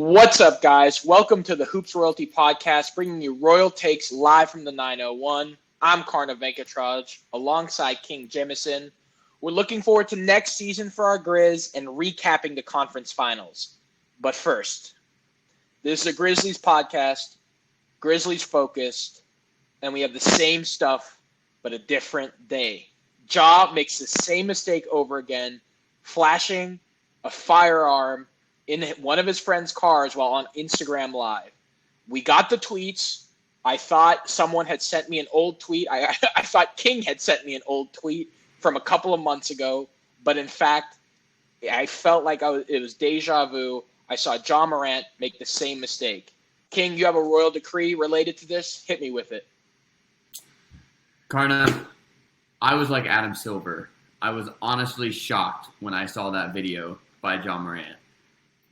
What's up, guys? Welcome to the Hoops Royalty Podcast, bringing you Royal Takes live from the 901. I'm Karna Venkatraj, alongside King Jemison. We're looking forward to next season for our Grizz and recapping the conference finals. But first, this is a Grizzlies podcast, Grizzlies focused, and we have the same stuff, but a different day. Ja makes the same mistake over again, flashing a firearm in one of his friend's cars while on Instagram Live. We got the tweets. I thought someone had sent me an old tweet. I thought King had sent me an old tweet from a couple of months ago. But in fact, I felt like it was deja vu. I saw Ja Morant make the same mistake. King, you have a royal decree related to this? Hit me with it. Karna, I was like Adam Silver. I was honestly shocked when I saw that video by Ja Morant.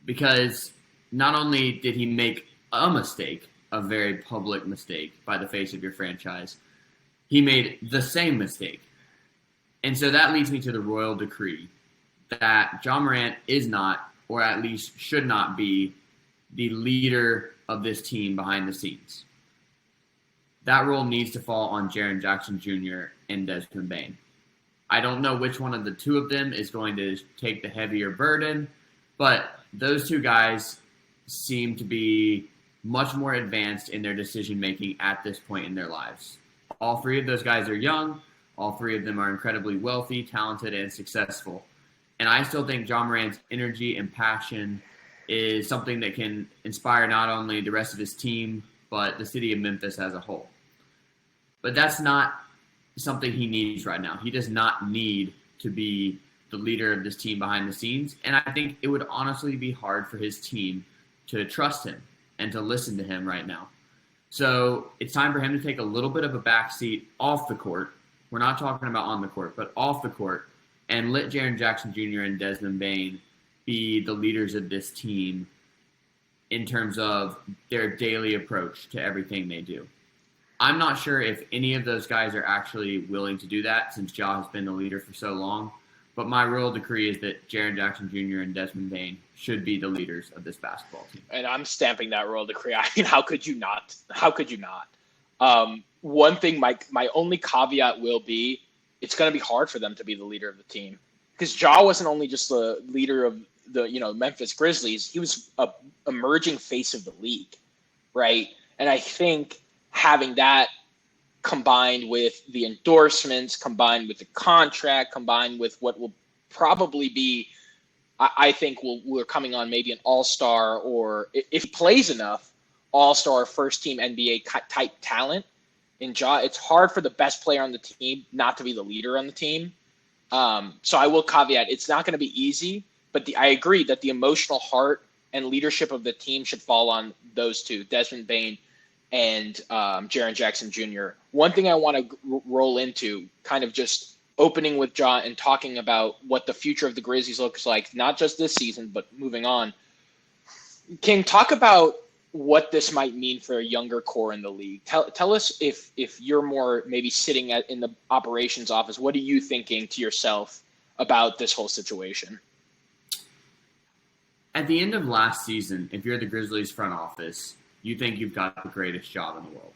Because not only did he make a mistake, a very public mistake by the face of your franchise, he made the same mistake. And so that leads me to the royal decree that Ja Morant is not, or at least should not be, the leader of this team behind the scenes. That role needs to fall on Jaren Jackson Jr. and Desmond Bane. I don't know which one of the two of them is going to take the heavier burden, but those two guys seem to be much more advanced in their decision-making at this point in their lives. All three of those guys are young. All three of them are incredibly wealthy, talented, and successful. And I still think Ja Morant's energy and passion is something that can inspire not only the rest of his team, but the city of Memphis as a whole. But that's not something he needs right now. He does not need to be the leader of this team behind the scenes. And I think it would honestly be hard for his team to trust him and to listen to him right now. So it's time for him to take a little bit of a backseat off the court. We're not talking about on the court, but off the court, and let Jaren Jackson Jr. and Desmond Bane be the leaders of this team in terms of their daily approach to everything they do. I'm not sure if any of those guys are actually willing to do that since Ja has been the leader for so long. But my royal decree is that Jaren Jackson Jr. and Desmond Bane should be the leaders of this basketball team. And I'm stamping that royal decree. I mean, how could you not? How could you not? One thing, my only caveat will be, it's going to be hard for them to be the leader of the team. Because Ja wasn't only just the leader of the Memphis Grizzlies, he was a emerging face of the league, right? And I think having that combined with the endorsements, combined with the contract, combined with what will probably be, I think we're coming on maybe an all-star, or if he plays enough, all-star first-team NBA type talent in Ja. It's hard for the best player on the team not to be the leader on the team. So I will caveat, it's not going to be easy, but I agree that the emotional heart and leadership of the team should fall on those two, Desmond Bane and Jaren Jackson Jr. One thing I want to roll into, kind of just opening with Ja and talking about what the future of the Grizzlies looks like, not just this season, but moving on. King, talk about what this might mean for a younger core in the league. Tell us if you're more maybe sitting in the operations office, what are you thinking to yourself about this whole situation? At the end of last season, if you're the Grizzlies front office, you think you've got the greatest job in the world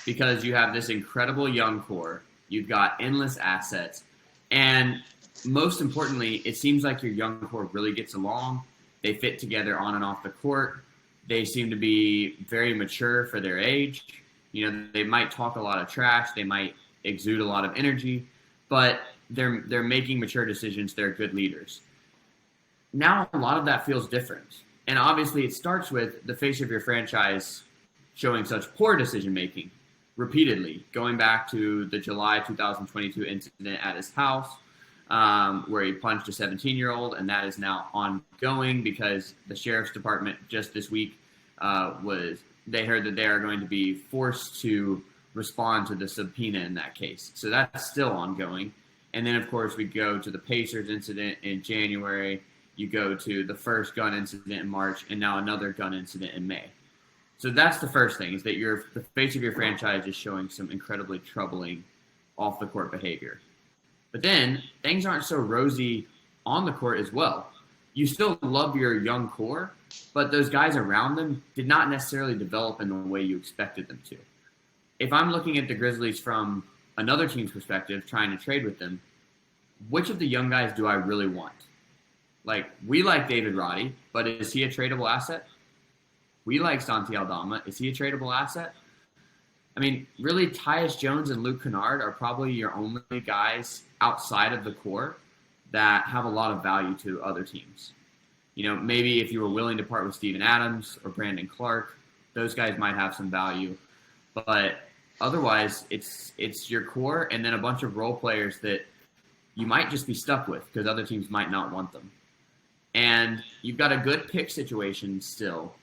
because you have this incredible young core. You've got endless assets. And most importantly, it seems like your young core really gets along. They fit together on and off the court. They seem to be very mature for their age. They might talk a lot of trash. They might exude a lot of energy, but they're making mature decisions. They're good leaders. Now, a lot of that feels different. And obviously, it starts with the face of your franchise showing such poor decision-making repeatedly, going back to the July 2022 incident at his house where he punched a 17-year-old, and that is now ongoing because the sheriff's department just this week they heard that they are going to be forced to respond to the subpoena in that case. So that's still ongoing. And then, of course, we go to the Pacers incident in January. You go to the first gun incident in March, and now another gun incident in May. So that's the first thing, is that the face of your franchise is showing some incredibly troubling off-the-court behavior. But then things aren't so rosy on the court as well. You still love your young core, but those guys around them did not necessarily develop in the way you expected them to. If I'm looking at the Grizzlies from another team's perspective, trying to trade with them, which of the young guys do I really want? Like, we like David Roddy, but is he a tradable asset? We like Santi Aldama. Is he a tradable asset? I mean, really, Tyus Jones and Luke Kennard are probably your only guys outside of the core that have a lot of value to other teams. Maybe if you were willing to part with Steven Adams or Brandon Clark, those guys might have some value. But otherwise, it's your core and then a bunch of role players that you might just be stuck with because other teams might not want them. And you've got a good pick situation still,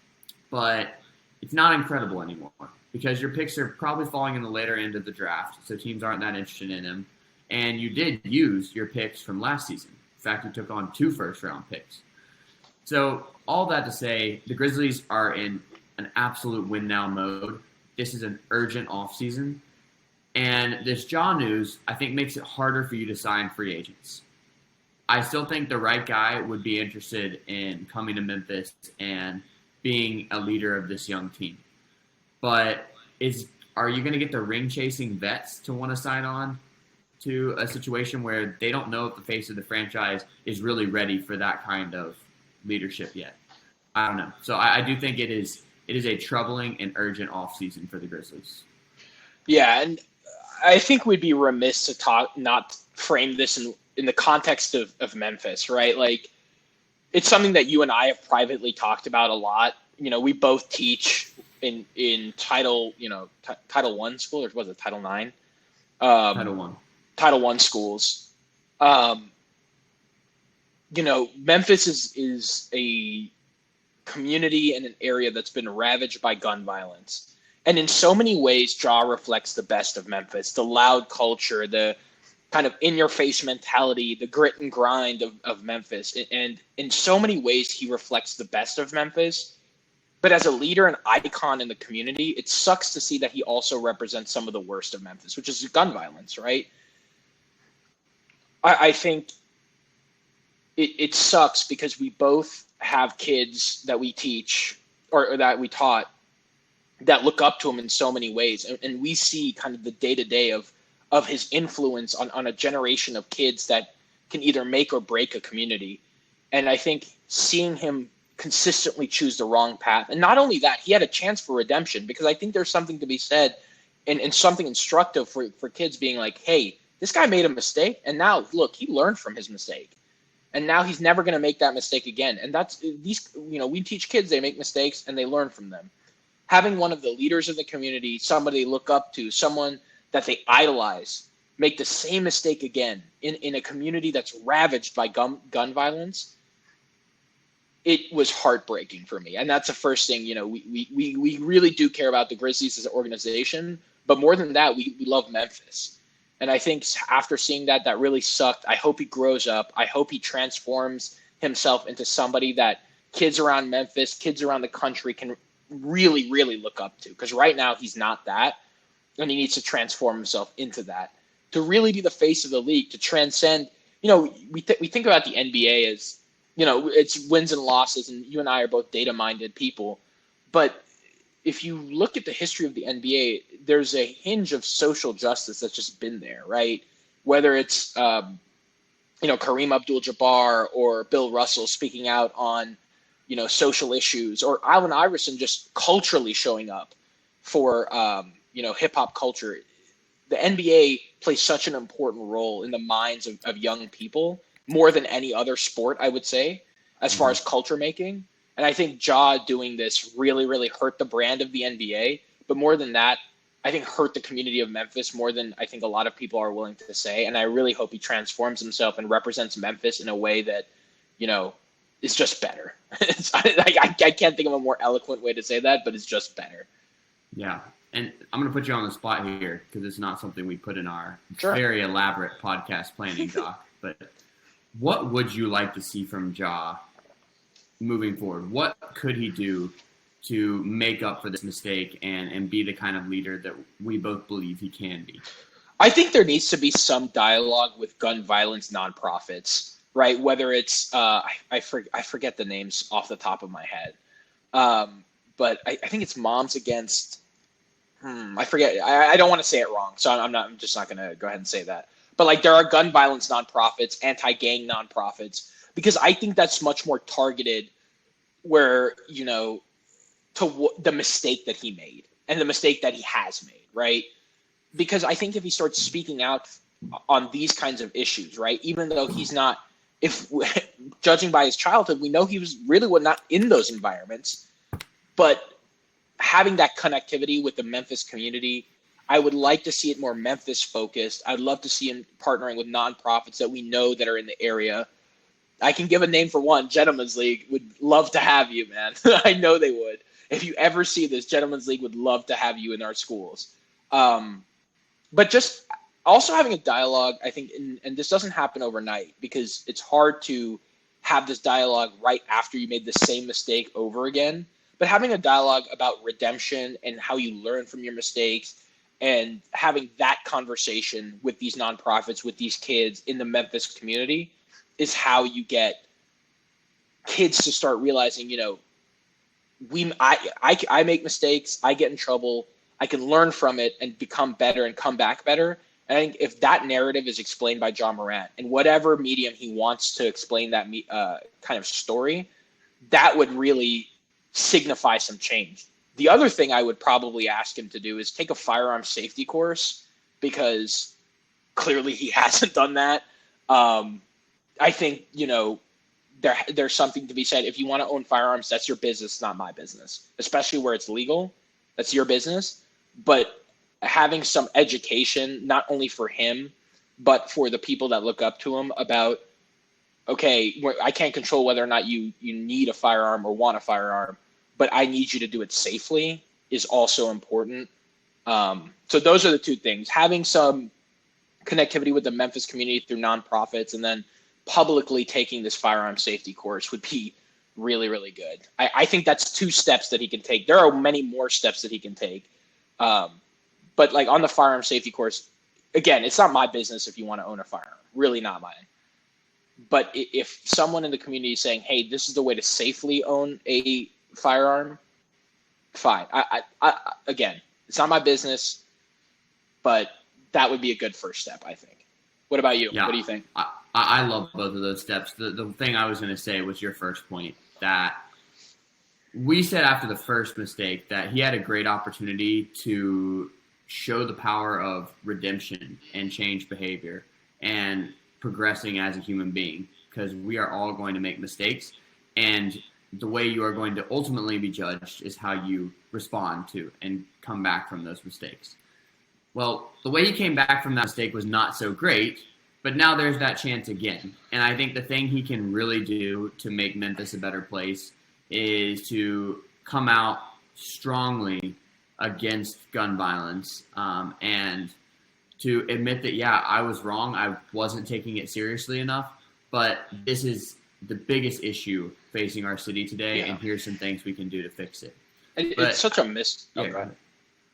but it's not incredible anymore because your picks are probably falling in the later end of the draft, so teams aren't that interested in them. And you did use your picks from last season. In fact, you took on 2 first-round picks. So all that to say, the Grizzlies are in an absolute win-now mode. This is an urgent offseason. And this Ja news, I think, makes it harder for you to sign free agents. I still think the right guy would be interested in coming to Memphis and being a leader of this young team. But are you going to get the ring-chasing vets to want to sign on to a situation where they don't know if the face of the franchise is really ready for that kind of leadership yet? I don't know. So I do think it is a troubling and urgent offseason for the Grizzlies. Yeah, and I think we'd be remiss to not frame this in the context of Memphis, right? Like, it's something that you and I have privately talked about a lot. We both teach in Title I school, or was it Title IX? Title I schools. Memphis is a community and an area that's been ravaged by gun violence. And in so many ways, Ja reflects the best of Memphis, the loud culture, the kind of in-your-face mentality, the grit and grind of Memphis. And in so many ways, he reflects the best of Memphis. But as a leader and icon in the community, it sucks to see that he also represents some of the worst of Memphis, which is gun violence, right? I think it sucks because we both have kids that we teach or that we taught that look up to him in so many ways. And we see kind of the day-to-day of his influence on a generation of kids that can either make or break a community. And I think seeing him consistently choose the wrong path, and not only that, he had a chance for redemption, because I think there's something to be said and something instructive for kids being like, hey, this guy made a mistake, and now, look, he learned from his mistake. And now he's never going to make that mistake again. And that's we teach kids, they make mistakes and they learn from them. Having one of the leaders of the community, somebody they look up to, someone that they idolize, make the same mistake again in a community that's ravaged by gun violence, it was heartbreaking for me. And that's the first thing, we really do care about the Grizzlies as an organization, but more than that, we love Memphis. And I think after seeing that really sucked. I hope he grows up. I hope he transforms himself into somebody that kids around Memphis, kids around the country can really, really look up to. Because right now he's not that, and he needs to transform himself into that to really be the face of the league, to transcend. We think about the NBA as, it's wins and losses, and you and I are both data-minded people. But if you look at the history of the NBA, there's a hinge of social justice that's just been there, right? Whether it's, Kareem Abdul-Jabbar or Bill Russell speaking out on, social issues, or Allen Iverson just culturally showing up for, hip-hop culture. The NBA plays such an important role in the minds of young people, more than any other sport, I would say, as far as culture making. And I think Ja doing this really, really hurt the brand of the NBA. But more than that, I think hurt the community of Memphis more than I think a lot of people are willing to say. And I really hope he transforms himself and represents Memphis in a way that, is just better. I can't think of a more eloquent way to say that, but it's just better. Yeah. And I'm going to put you on the spot here because it's not something we put in our Sure. very elaborate podcast planning doc. But what would you like to see from Ja moving forward? What could he do to make up for this mistake and be the kind of leader that we both believe he can be? I think there needs to be some dialogue with gun violence nonprofits. right? Whether it's I forget the names off the top of my head, but I think it's Moms Against. I forget. I don't want to say it wrong, so I'm just not going to go ahead and say that. But like there are gun violence nonprofits, anti-gang nonprofits, because I think that's much more targeted, where to the mistake that he made and the mistake that he has made, right? Because I think if he starts speaking out on these kinds of issues, right, even though he's not, if judging by his childhood, we know he was really not in those environments, but having that connectivity with the Memphis community, I would like to see it more Memphis focused. I'd love to see him partnering with nonprofits that we know that are in the area. I can give a name for one. Gentlemen's League would love to have you, man. I know they would. If you ever see this, Gentlemen's League would love to have you in our schools. But just also having a dialogue, I think, and this doesn't happen overnight because it's hard to have this dialogue right after you made the same mistake over again. But having a dialogue about redemption and how you learn from your mistakes and having that conversation with these nonprofits, with these kids in the Memphis community is how you get kids to start realizing, I make mistakes, I get in trouble, I can learn from it and become better and come back better. And I think if that narrative is explained by John Morant in whatever medium he wants to explain that kind of story, that would really signify some change. The other thing I would probably ask him to do is take a firearm safety course, because clearly he hasn't done that. I think, there's something to be said. If you want to own firearms, that's your business, not my business, especially where it's legal. That's your business. But having some education, not only for him, but for the people that look up to him about, okay, I can't control whether or not you need a firearm or want a firearm, but I need you to do it safely is also important. So those are the two things. Having some connectivity with the Memphis community through nonprofits and then publicly taking this firearm safety course would be really, really good. I think that's 2 steps that he can take. There are many more steps that he can take. But like on the firearm safety course, again, it's not my business if you want to own a firearm, really not mine. But if someone in the community is saying, hey, this is the way to safely own a firearm, fine. I again, it's not my business, but that would be a good first step, I think. What about you? Yeah, what do you think? I love both of those steps. The thing I was going to say was your first point, that we said after the first mistake that he had a great opportunity to show the power of redemption and change behavior and progressing as a human being, because we are all going to make mistakes, and the way you are going to ultimately be judged is how you respond to and come back from those mistakes. Well, the way he came back from that mistake was not so great, but now there's that chance again. And I think the thing he can really do to make Memphis a better place is to come out strongly against gun violence, and to admit that, yeah, I was wrong. I wasn't taking it seriously enough, but this is the biggest issue facing our city today, and here's some things we can do to fix it. It's such a missed. Yeah, go ahead.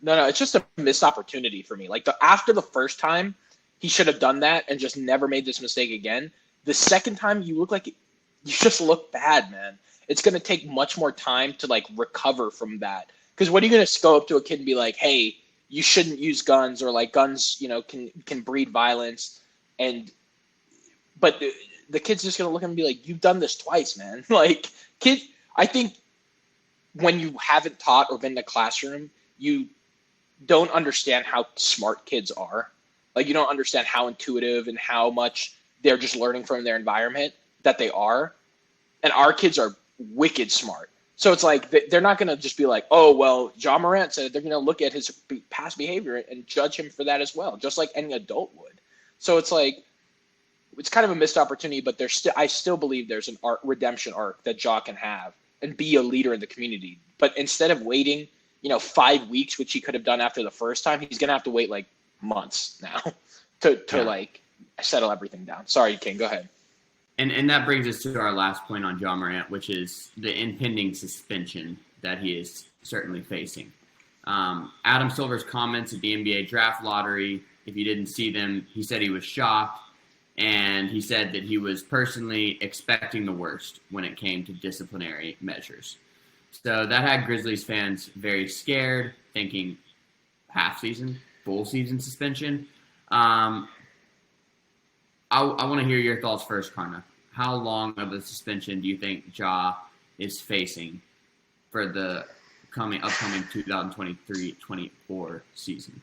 No, it's just a missed opportunity for me. Like after the first time, he should have done that and just never made this mistake again. The second time, you just look bad, man. It's going to take much more time to like recover from that. Because what are you going to go up to a kid and be like, hey, you shouldn't use guns, or like guns, can breed violence. But the kid's just going to look at him and be like, you've done this twice, man. Like, kid, I think when you haven't taught or been in a classroom, you don't understand how smart kids are. Like, you don't understand how intuitive and how much they're just learning from their environment that they are. And our kids are wicked smart. So it's like they're not going to just be like, oh, well, John Morant said it. They're going to look at his past behavior and judge him for that as well, just like any adult would. So it's like, it's kind of a missed opportunity, but I still believe there's an redemption arc that Ja can have and be a leader in the community. But instead of waiting, 5 weeks, which he could have done after the first time, he's going to have to wait like months now to like settle everything down. Sorry, King, go ahead. And that brings us to our last point on John Morant, which is the impending suspension that he is certainly facing. Adam Silver's comments at the NBA draft lottery, if you didn't see them, he said he was shocked. and he said that he was personally expecting the worst when it came to disciplinary measures. So that had Grizzlies fans very scared, thinking half season, full season suspension. I want to hear your thoughts first, Karna. How long of a suspension do you think Ja is facing for the upcoming 2023-24 season?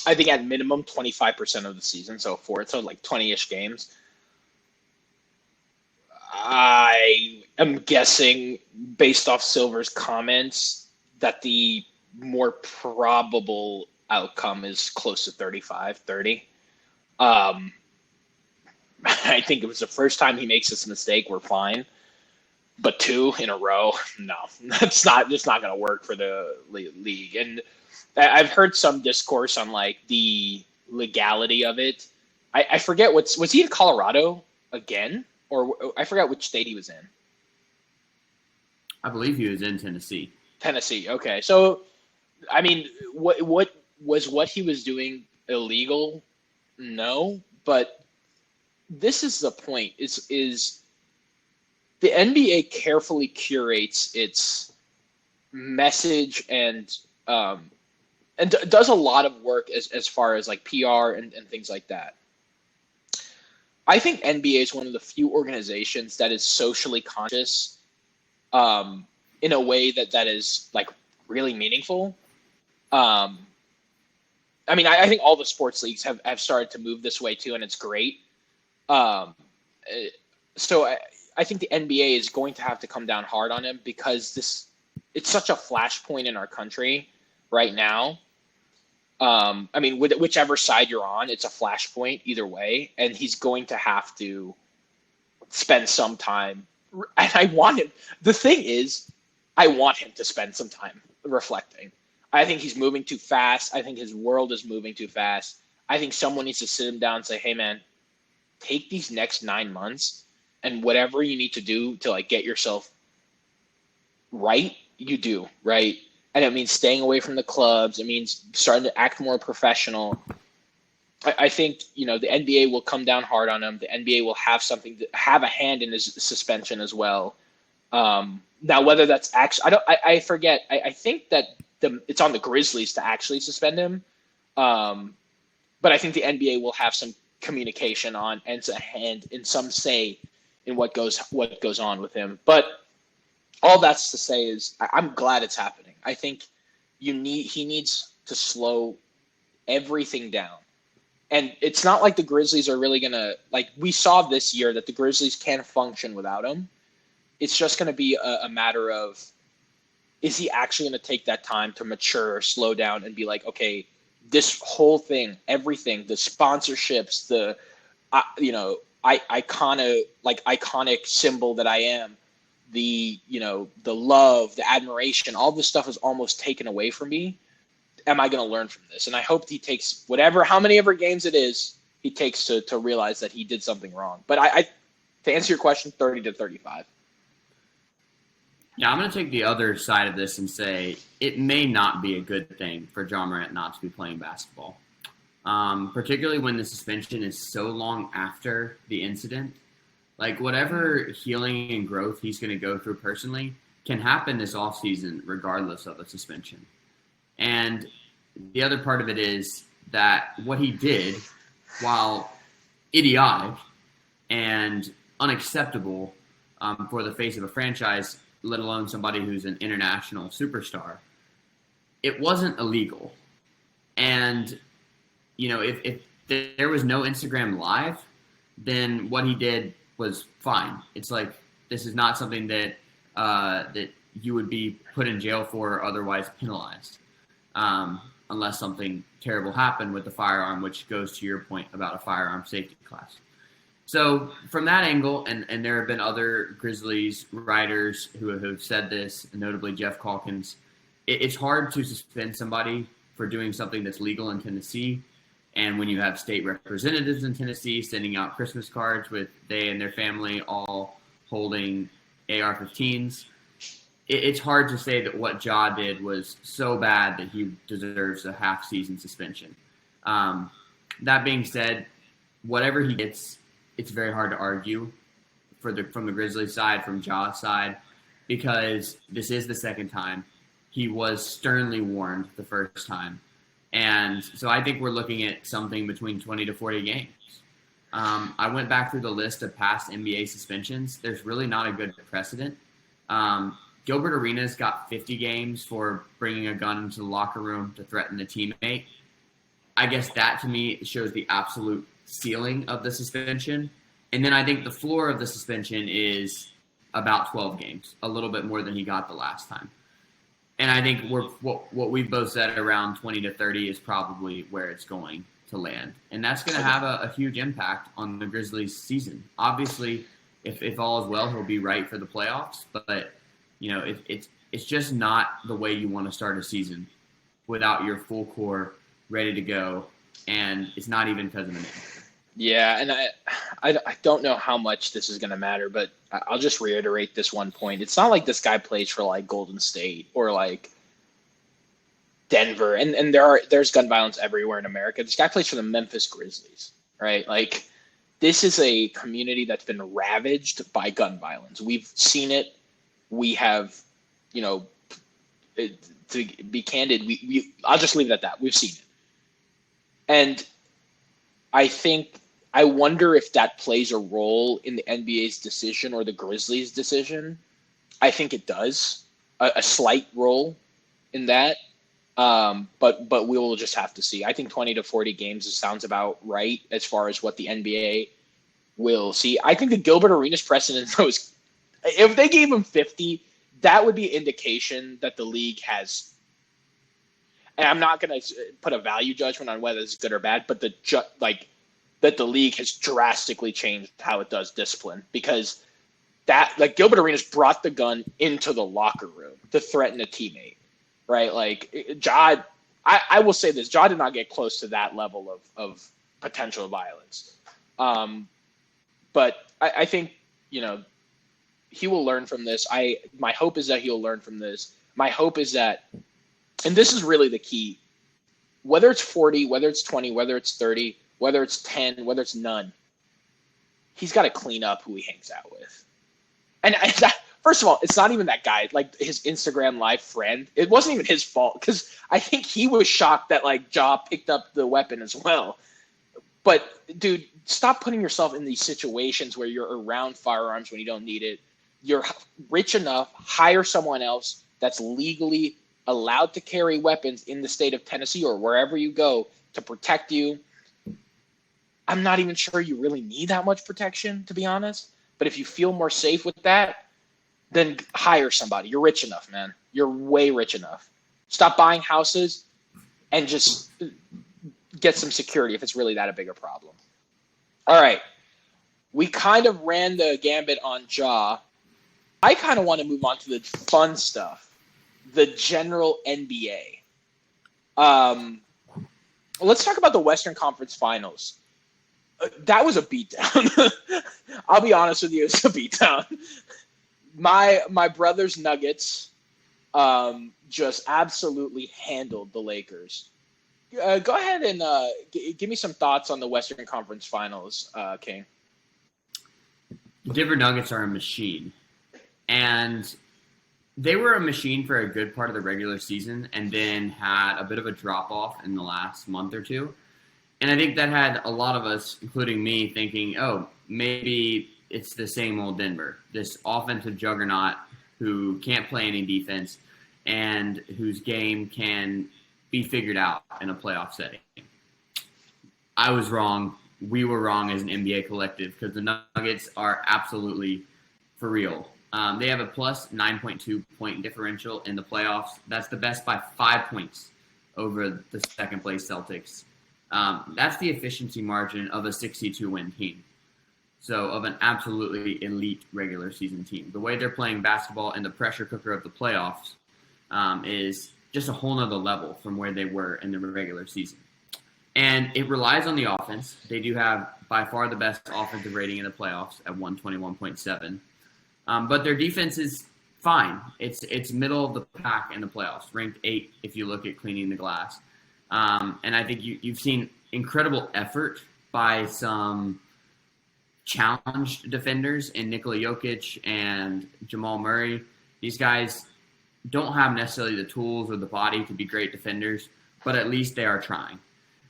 I think at minimum 25% of the season, so like 20-ish games. I am guessing, based off Silver's comments, that the more probable outcome is close to 35, 30. I think it was the first time he makes this mistake, we're fine. But 2 in a row, no, that's not going to work for the league. And I've heard some discourse on like the legality of it. I forget was he in Colorado again, or I forgot which state he was in. I believe he was in Tennessee. Tennessee. Okay. So, I mean, what he was doing illegal? No, but this is the point. Is the NBA carefully curates its message and does a lot of work as far as like PR and things like that. I think NBA is one of the few organizations that is socially conscious in a way that is like really meaningful. I mean, I think all the sports leagues have started to move this way too, and it's great. So I think the NBA is going to have to come down hard on him because it's such a flashpoint in our country right now. I mean, whichever side you're on, it's a flashpoint either way, and he's going to have to spend some time. And I want him. The thing is, I want him to spend some time reflecting. I think he's moving too fast. I think his world is moving too fast. I think someone needs to sit him down and say, hey, man, take these next 9 months and whatever you need to do to like get yourself right, you do, right? And it means staying away from the clubs. It means starting to act more professional. I think, the NBA will come down hard on him. The NBA will have a hand in his suspension as well. Now, whether that's actually, I forget. I think that it's on the Grizzlies to actually suspend him. But I think the NBA will have some communication on and a hand in some say in what goes on with him. But all that's to say is I'm glad it's happening. I think he needs to slow everything down. And it's not like the Grizzlies are really going to – like we saw this year that the Grizzlies can't function without him. It's just going to be a matter of is he actually going to take that time to mature, slow down, and be like, okay, this whole thing, everything, the sponsorships, the iconic symbol that I am, the love, the admiration, all this stuff is almost taken away from me. Am I going to learn from this? And I hope he takes how many ever games it is he takes to realize that he did something wrong. But to answer your question, 30 to 35. Yeah, I'm going to take the other side of this and say it may not be a good thing for Ja Morant not to be playing basketball, particularly when the suspension is so long after the incident. Like, whatever healing and growth he's going to go through personally can happen this offseason regardless of a suspension. And the other part of it is that what he did, while idiotic and unacceptable for the face of a franchise, let alone somebody who's an international superstar, it wasn't illegal. And, if there was no Instagram Live, then what he did was fine. It's like, this is not something that that you would be put in jail for or otherwise penalized, unless something terrible happened with the firearm, which goes to your point about a firearm safety class. So from that angle, and there have been other Grizzlies writers who have said this, notably Jeff Calkins, it's hard to suspend somebody for doing something that's legal in Tennessee. And when you have state representatives in Tennessee sending out Christmas cards with they and their family all holding AR-15s, it's hard to say that what Ja did was so bad that he deserves a half-season suspension. That being said, whatever he gets, it's very hard to argue from the Grizzlies side, from Ja's side, because this is the second time. He was sternly warned the first time. And so I think we're looking at something between 20 to 40 games. I went back through the list of past NBA suspensions. There's really not a good precedent. Gilbert Arenas got 50 games for bringing a gun into the locker room to threaten a teammate. I guess that, to me, shows the absolute ceiling of the suspension. And then I think the floor of the suspension is about 12 games, a little bit more than he got the last time. And I think what we've both said around 20 to 30 is probably where it's going to land. And that's going to have a huge impact on the Grizzlies season. Obviously, if all is well, he'll be right for the playoffs. But, it's just not the way you want to start a season without your full core ready to go. And it's not even because of an injury. Yeah, and I don't know how much this is going to matter, but I'll just reiterate this one point. It's not like this guy plays for, like, Golden State or, like, Denver, and there's gun violence everywhere in America. This guy plays for the Memphis Grizzlies, right? Like, this is a community that's been ravaged by gun violence. We've seen it. We have, to be candid, I'll just leave it at that. We've seen it. And I wonder if that plays a role in the NBA's decision or the Grizzlies' decision. I think it does, a slight role in that. But we will just have to see. I think 20 to 40 games sounds about right as far as what the NBA will see. I think the Gilbert Arenas precedent was, if they gave him 50, that would be an indication that the league has. And I'm not going to put a value judgment on whether it's good or bad, but that the league has drastically changed how it does discipline, because Gilbert Arenas brought the gun into the locker room to threaten a teammate, right? Like, Ja, I will say this, Ja did not get close to that level of potential violence. But I think, he will learn from this. My hope is that he'll learn from this. My hope is that, and this is really the key, whether it's 40, whether it's 20, whether it's 30, whether it's 10, whether it's none, he's got to clean up who he hangs out with. And first of all, it's not even that guy, like his Instagram live friend. It wasn't even his fault, because I think he was shocked that, like, Ja picked up the weapon as well. But, dude, stop putting yourself in these situations where you're around firearms when you don't need it. You're rich enough, hire someone else that's legally allowed to carry weapons in the state of Tennessee or wherever you go to protect you. I'm not even sure you really need that much protection, to be honest. But if you feel more safe with that, then hire somebody. You're rich enough, man. You're way rich enough. Stop buying houses and just get some security if it's really that a bigger problem. All right. We kind of ran the gambit on Ja. I kind of want to move on to the fun stuff, the general NBA. Let's talk about the Western Conference Finals. That was a beatdown. I'll be honest with you, it's a beatdown. My brother's Nuggets just absolutely handled the Lakers. Go ahead and give me some thoughts on the Western Conference Finals, King. Denver Nuggets are a machine. And they were a machine for a good part of the regular season and then had a bit of a drop-off in the last month or two. And I think that had a lot of us, including me, thinking, oh, maybe it's the same old Denver, this offensive juggernaut who can't play any defense and whose game can be figured out in a playoff setting. I was wrong. We were wrong as an NBA collective, because the Nuggets are absolutely for real. They have a plus 9.2 point differential in the playoffs. That's the best by 5 points over the second place Celtics. That's the efficiency margin of a 62-win team. So of an absolutely elite regular season team. The way they're playing basketball and the pressure cooker of the playoffs is just a whole nother level from where they were in the regular season. And it relies on the offense. They do have by far the best offensive rating in the playoffs at 121.7. But their defense is fine. It's middle of the pack in the playoffs, ranked 8 if you look at cleaning the glass. And I think you've seen incredible effort by some challenged defenders in Nikola Jokic and Jamal Murray. These guys don't have necessarily the tools or the body to be great defenders, but at least they are trying.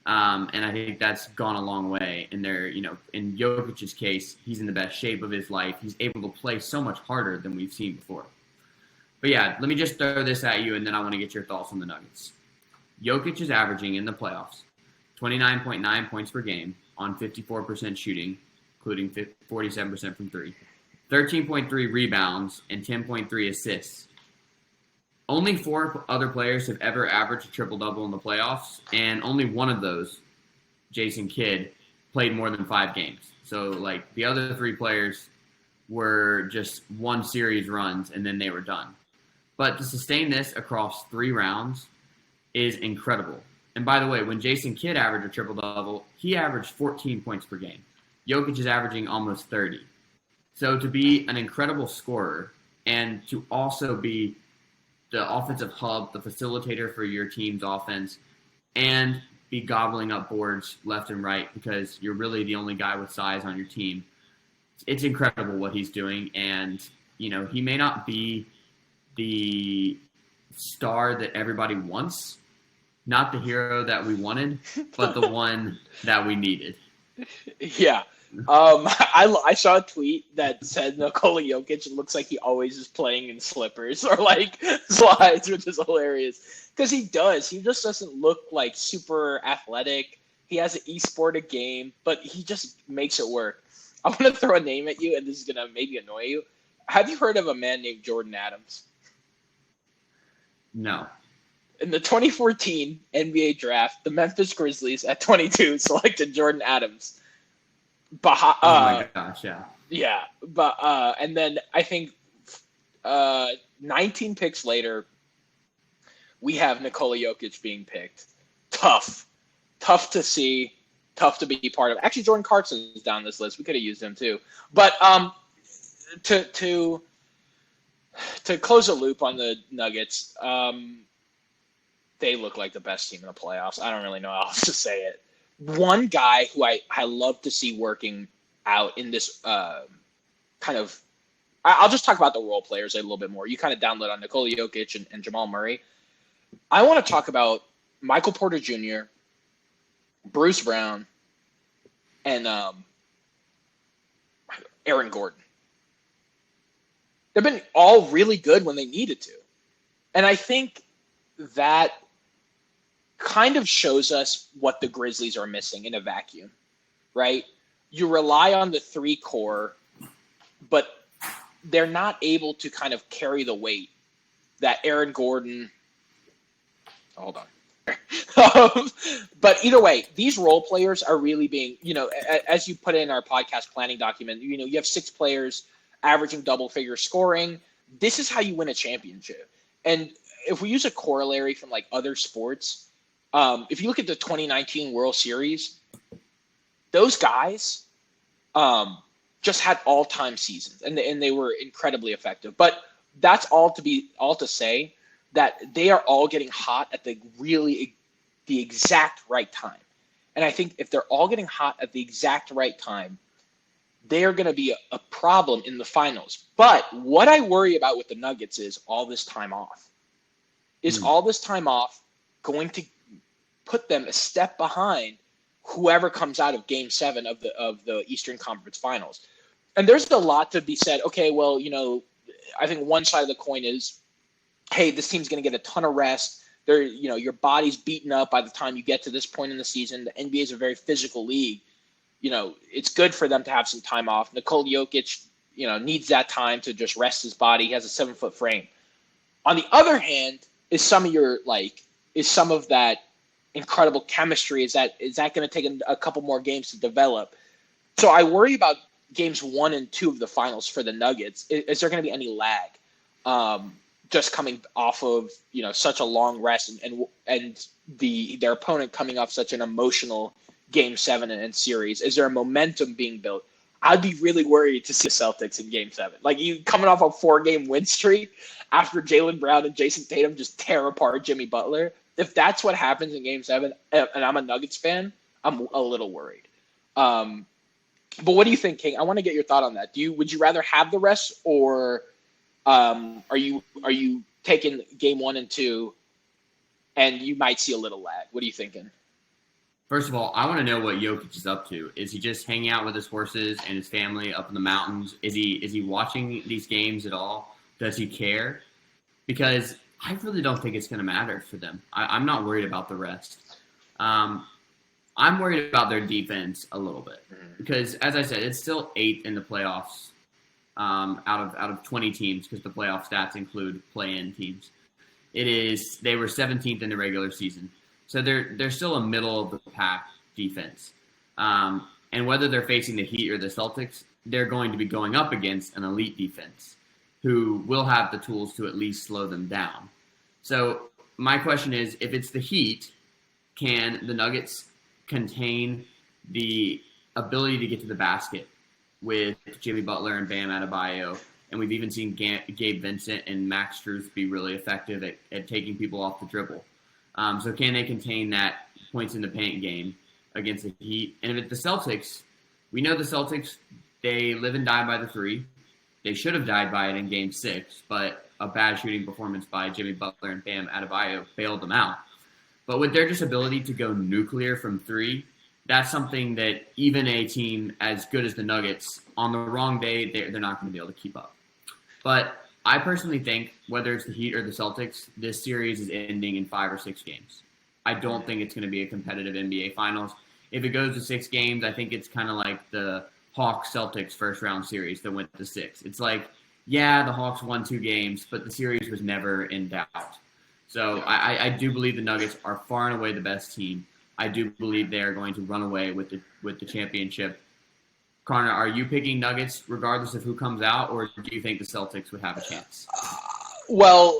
And I think that's gone a long way. And in Jokic's case, he's in the best shape of his life. He's able to play so much harder than we've seen before. But yeah, let me just throw this at you, and then I want to get your thoughts on the Nuggets. Jokic is averaging in the playoffs 29.9 points per game on 54% shooting, including 47% from three, 13.3 rebounds, and 10.3 assists. Only 4 other players have ever averaged a triple-double in the playoffs, and only one of those, Jason Kidd, played more than 5 games. So, the other 3 players were just one series runs, and then they were done. But to sustain this across 3 rounds is incredible. And by the way, when Jason Kidd averaged a triple-double, he averaged 14 points per game. Jokic is averaging almost 30. So to be an incredible scorer and to also be the offensive hub, the facilitator for your team's offense, and be gobbling up boards left and right because you're really the only guy with size on your team. It's incredible what he's doing, and he may not be the star that everybody wants, not the hero that we wanted, but the one that we needed. Yeah. I saw a tweet that said Nikola Jokic looks like he always is playing in slippers or slides, which is hilarious because he does. He just doesn't look super athletic. He has an e-sport a game, but he just makes it work. I want to throw a name at you, and this is gonna maybe annoy you. Have you heard of a man named Jordan Adams? No. In the 2014 NBA draft, the Memphis Grizzlies at 22 selected Jordan Adams. Oh my gosh, yeah. Yeah, but and then I think 19 picks later, we have Nikola Jokic being picked. Tough to see, tough to be part of. Actually, Jordan Clarkson is down this list. We could have used him too. But to close a loop on the Nuggets, they look like the best team in the playoffs. I don't really know how else to say it. One guy who I love to see working out in this kind of – I'll just talk about the role players a little bit more. You kind of download on Nikola Jokic and Jamal Murray. I want to talk about Michael Porter Jr., Bruce Brown, and Aaron Gordon. They've been all really good when they needed to. And I think that – kind of shows us what the Grizzlies are missing in a vacuum, right? You rely on the 3 core, but they're not able to kind of carry the weight that Aaron Gordon – hold on. But either way, these role players are really being – as you put in our podcast planning document, you have 6 players averaging double-figure scoring. This is how you win a championship. And if we use a corollary from other sports – if you look at the 2019 World Series, those guys just had all-time seasons, and they were incredibly effective. But that's all to say that they are all getting hot at the exact right time. And I think if they're all getting hot at the exact right time, they are going to be a problem in the finals. But what I worry about with the Nuggets is all this time off. Is all this time off going to put them a step behind whoever comes out of Game 7 of the Eastern Conference Finals? And there's a lot to be said. Okay, well, I think one side of the coin is, hey, this team's going to get a ton of rest. Your body's beaten up by the time you get to this point in the season. The NBA is a very physical league. It's good for them to have some time off. Nikola Jokic, needs that time to just rest his body. He has a 7-foot frame. On the other hand, is some of that incredible chemistry? Is that going to take a couple more games to develop? So I worry about games 1 and 2 of the finals for the Nuggets. Is there going to be any lag? Just coming off of such a long rest and their opponent coming off such an emotional Game 7 and series. Is there a momentum being built? I'd be really worried to see the Celtics in Game 7. You coming off a 4-game win streak after Jaylen Brown and Jayson Tatum just tear apart Jimmy Butler. If that's what happens in Game 7, and I'm a Nuggets fan, I'm a little worried. But what do you think, King? I want to get your thought on that. Would you rather have the rest, or are you taking game 1 and 2, and you might see a little lag? What are you thinking? First of all, I want to know what Jokic is up to. Is he just hanging out with his horses and his family up in the mountains? Is he watching these games at all? Does he care? Because I really don't think it's going to matter for them. I'm not worried about the rest. I'm worried about their defense a little bit because, as I said, it's still 8th in the playoffs out of 20 teams because the playoff stats include play-in teams. They were 17th in the regular season. So they're still a middle of the pack defense. And whether they're facing the Heat or the Celtics, they're going to be going up against an elite defense who will have the tools to at least slow them down. So my question is, if it's the Heat, can the Nuggets contain the ability to get to the basket with Jimmy Butler and Bam Adebayo? And we've even seen Gabe Vincent and Max Strus be really effective at taking people off the dribble. So can they contain that points in the paint game against the Heat? And if it's the Celtics, we know the Celtics, they live and die by the 3. They should have died by it in Game 6, but a bad shooting performance by Jimmy Butler and Bam Adebayo bailed them out. But with their just ability to go nuclear from 3, that's something that even a team as good as the Nuggets, on the wrong day, they're not going to be able to keep up. But I personally think, whether it's the Heat or the Celtics, this series is ending in 5 or 6 games. I don't think it's going to be a competitive NBA Finals. If it goes to 6 games, I think it's kind of like the Hawks-Celtics first-round series that went to 6. It's like, yeah, the Hawks won 2 games, but the series was never in doubt. So I do believe the Nuggets are far and away the best team. I do believe they are going to run away with the championship. Connor, are you picking Nuggets regardless of who comes out, or do you think the Celtics would have a chance? Well,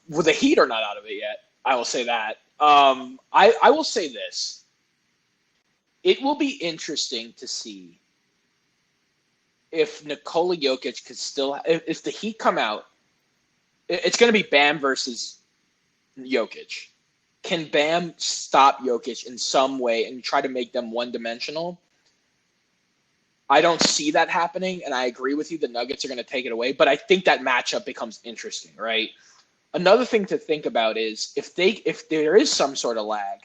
the Heat are not out of it yet. I will say that. I will say this. It will be interesting to see if Nikola Jokic could still – if the Heat come out, it's going to be Bam versus Jokic. Can Bam stop Jokic in some way and try to make them one-dimensional? I don't see that happening, and I agree with you. The Nuggets are going to take it away, but I think that matchup becomes interesting, right? Another thing to think about is if there is some sort of lag,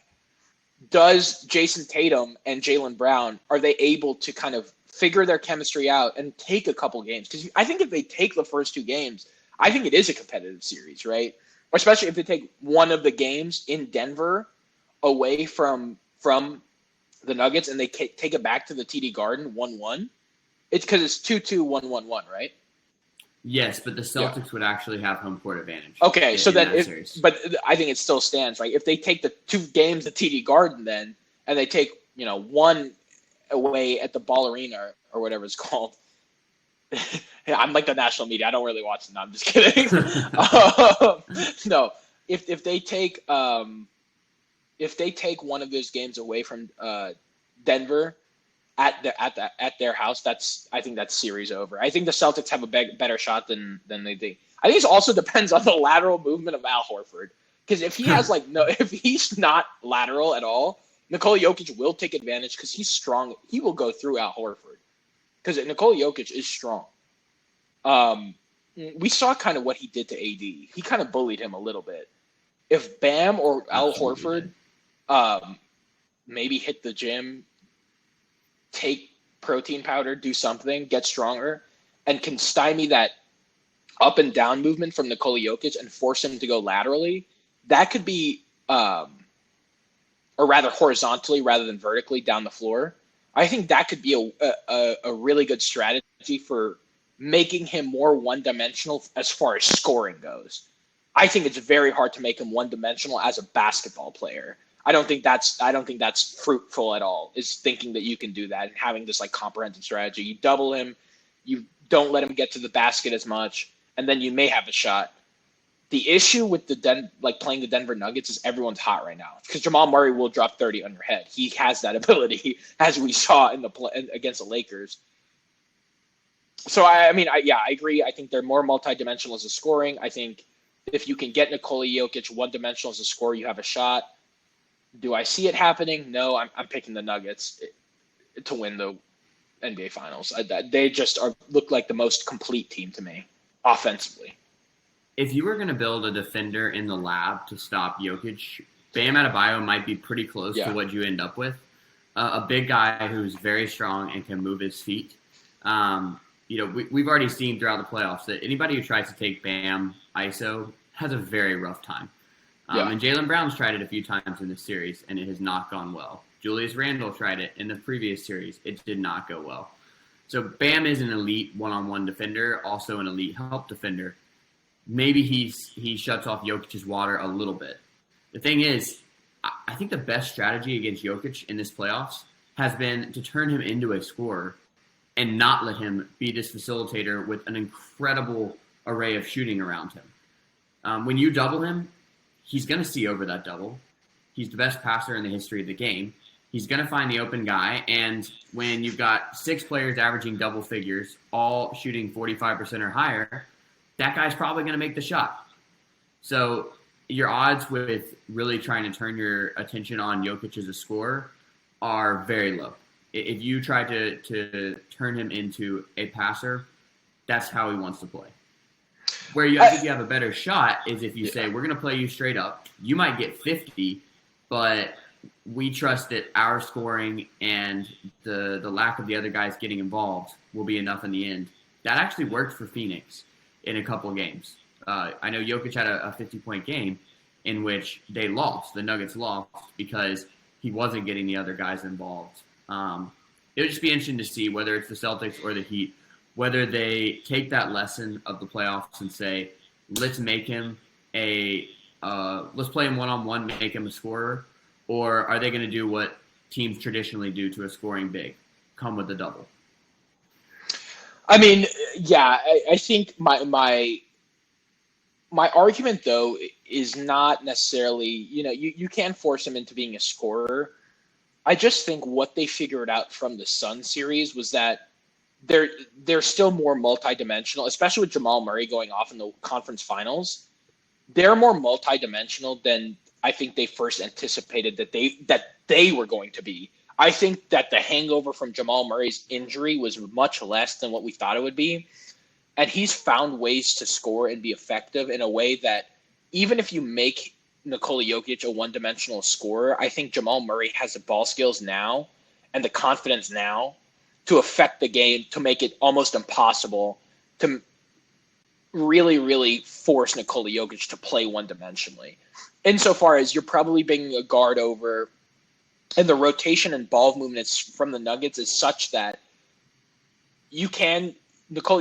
does Jayson Tatum and Jaylen Brown, are they able to kind of figure their chemistry out and take a couple games? Because I think if they take the first 2 games, I think it is a competitive series, right? Especially if they take one of the games in Denver away from the Nuggets and they take it back to the TD Garden 1-1. It's because it's 2-2, 1-1-1, right? Yes, but the Celtics would actually have home court advantage. Okay, so then, but I think it still stands, right? If they take the 2 games at TD Garden, then, and they take one away at the Ball Arena or whatever it's called. I'm like the national media. I don't really watch them. No, I'm just kidding. No, if they take one of those games away from Denver at their house, I think that's series over. I think the Celtics have a better shot than they think. I think it also depends on the lateral movement of Al Horford, because if he has if he's not lateral at all, Nikola Jokic will take advantage because he's strong. He will go through Al Horford because Nikola Jokic is strong. We saw kind of what he did to AD. He kind of bullied him a little bit. If Bam or Al Horford maybe hit the gym, take protein powder, do something, get stronger, and can stymie that up and down movement from Nikola Jokic and force him to go laterally, that could be, or rather horizontally rather than vertically down the floor. I think that could be a really good strategy for making him more one-dimensional as far as scoring goes. I think it's very hard to make him one-dimensional as a basketball player. I don't think that's fruitful at all, is thinking that you can do that and having this comprehensive strategy. You double him, you don't let him get to the basket as much, and then you may have a shot. The issue with playing the Denver Nuggets is everyone's hot right now because Jamal Murray will drop 30 on your head. He has that ability, as we saw in the play against the Lakers. So I agree. I think they're more multidimensional as a scoring. I think if you can get Nikola Jokic one-dimensional as a scorer, you have a shot. Do I see it happening? No, I'm picking the Nuggets to win the NBA Finals. They just look like the most complete team to me offensively. If you were going to build a defender in the lab to stop Jokic, Bam Adebayo might be pretty close to what you end up with. A big guy who's very strong and can move his feet. We've already seen throughout the playoffs that anybody who tries to take Bam ISO has a very rough time. And Jaylen Brown's tried it a few times in this series, and it has not gone well. Julius Randle tried it in the previous series. It did not go well. So Bam is an elite one-on-one defender, also an elite help defender. Maybe he shuts off Jokic's water a little bit. The thing is, I think the best strategy against Jokic in this playoffs has been to turn him into a scorer and not let him be this facilitator with an incredible array of shooting around him. When you double him, he's going to see over that double. He's the best passer in the history of the game. He's going to find the open guy, and when you've got 6 players averaging double figures, all shooting 45% or higher, that guy's probably going to make the shot. So your odds with really trying to turn your attention on Jokic as a scorer are very low. If you try to turn him into a passer, that's how he wants to play. Where I think you have a better shot is if you say, we're going to play you straight up. You might get 50, but we trust that our scoring and the lack of the other guys getting involved will be enough in the end. That actually worked for Phoenix in a couple of games. I know Jokic had a 50-point game in which they lost. The Nuggets lost because he wasn't getting the other guys involved. It would just be interesting to see whether it's the Celtics or the Heat, whether they take that lesson of the playoffs and say, let's make him let's play him one-on-one, make him a scorer, or are they going to do what teams traditionally do to a scoring big, come with a double? I mean, yeah, I think my argument, though, is not necessarily, you can't force him into being a scorer. I just think what they figured out from the Sun series was that they're still more multidimensional, especially with Jamal Murray going off in the conference finals. They're more multidimensional than I think they first anticipated that they were going to be. I think that the hangover from Jamal Murray's injury was much less than what we thought it would be. And he's found ways to score and be effective in a way that even if you make Nikola Jokic a one-dimensional scorer, I think Jamal Murray has the ball skills now and the confidence now to affect the game, to make it almost impossible to really, really force Nikola Jokic to play one-dimensionally. Insofar as you're probably bringing a guard over, and the rotation and ball movements from the Nuggets is such that Nikola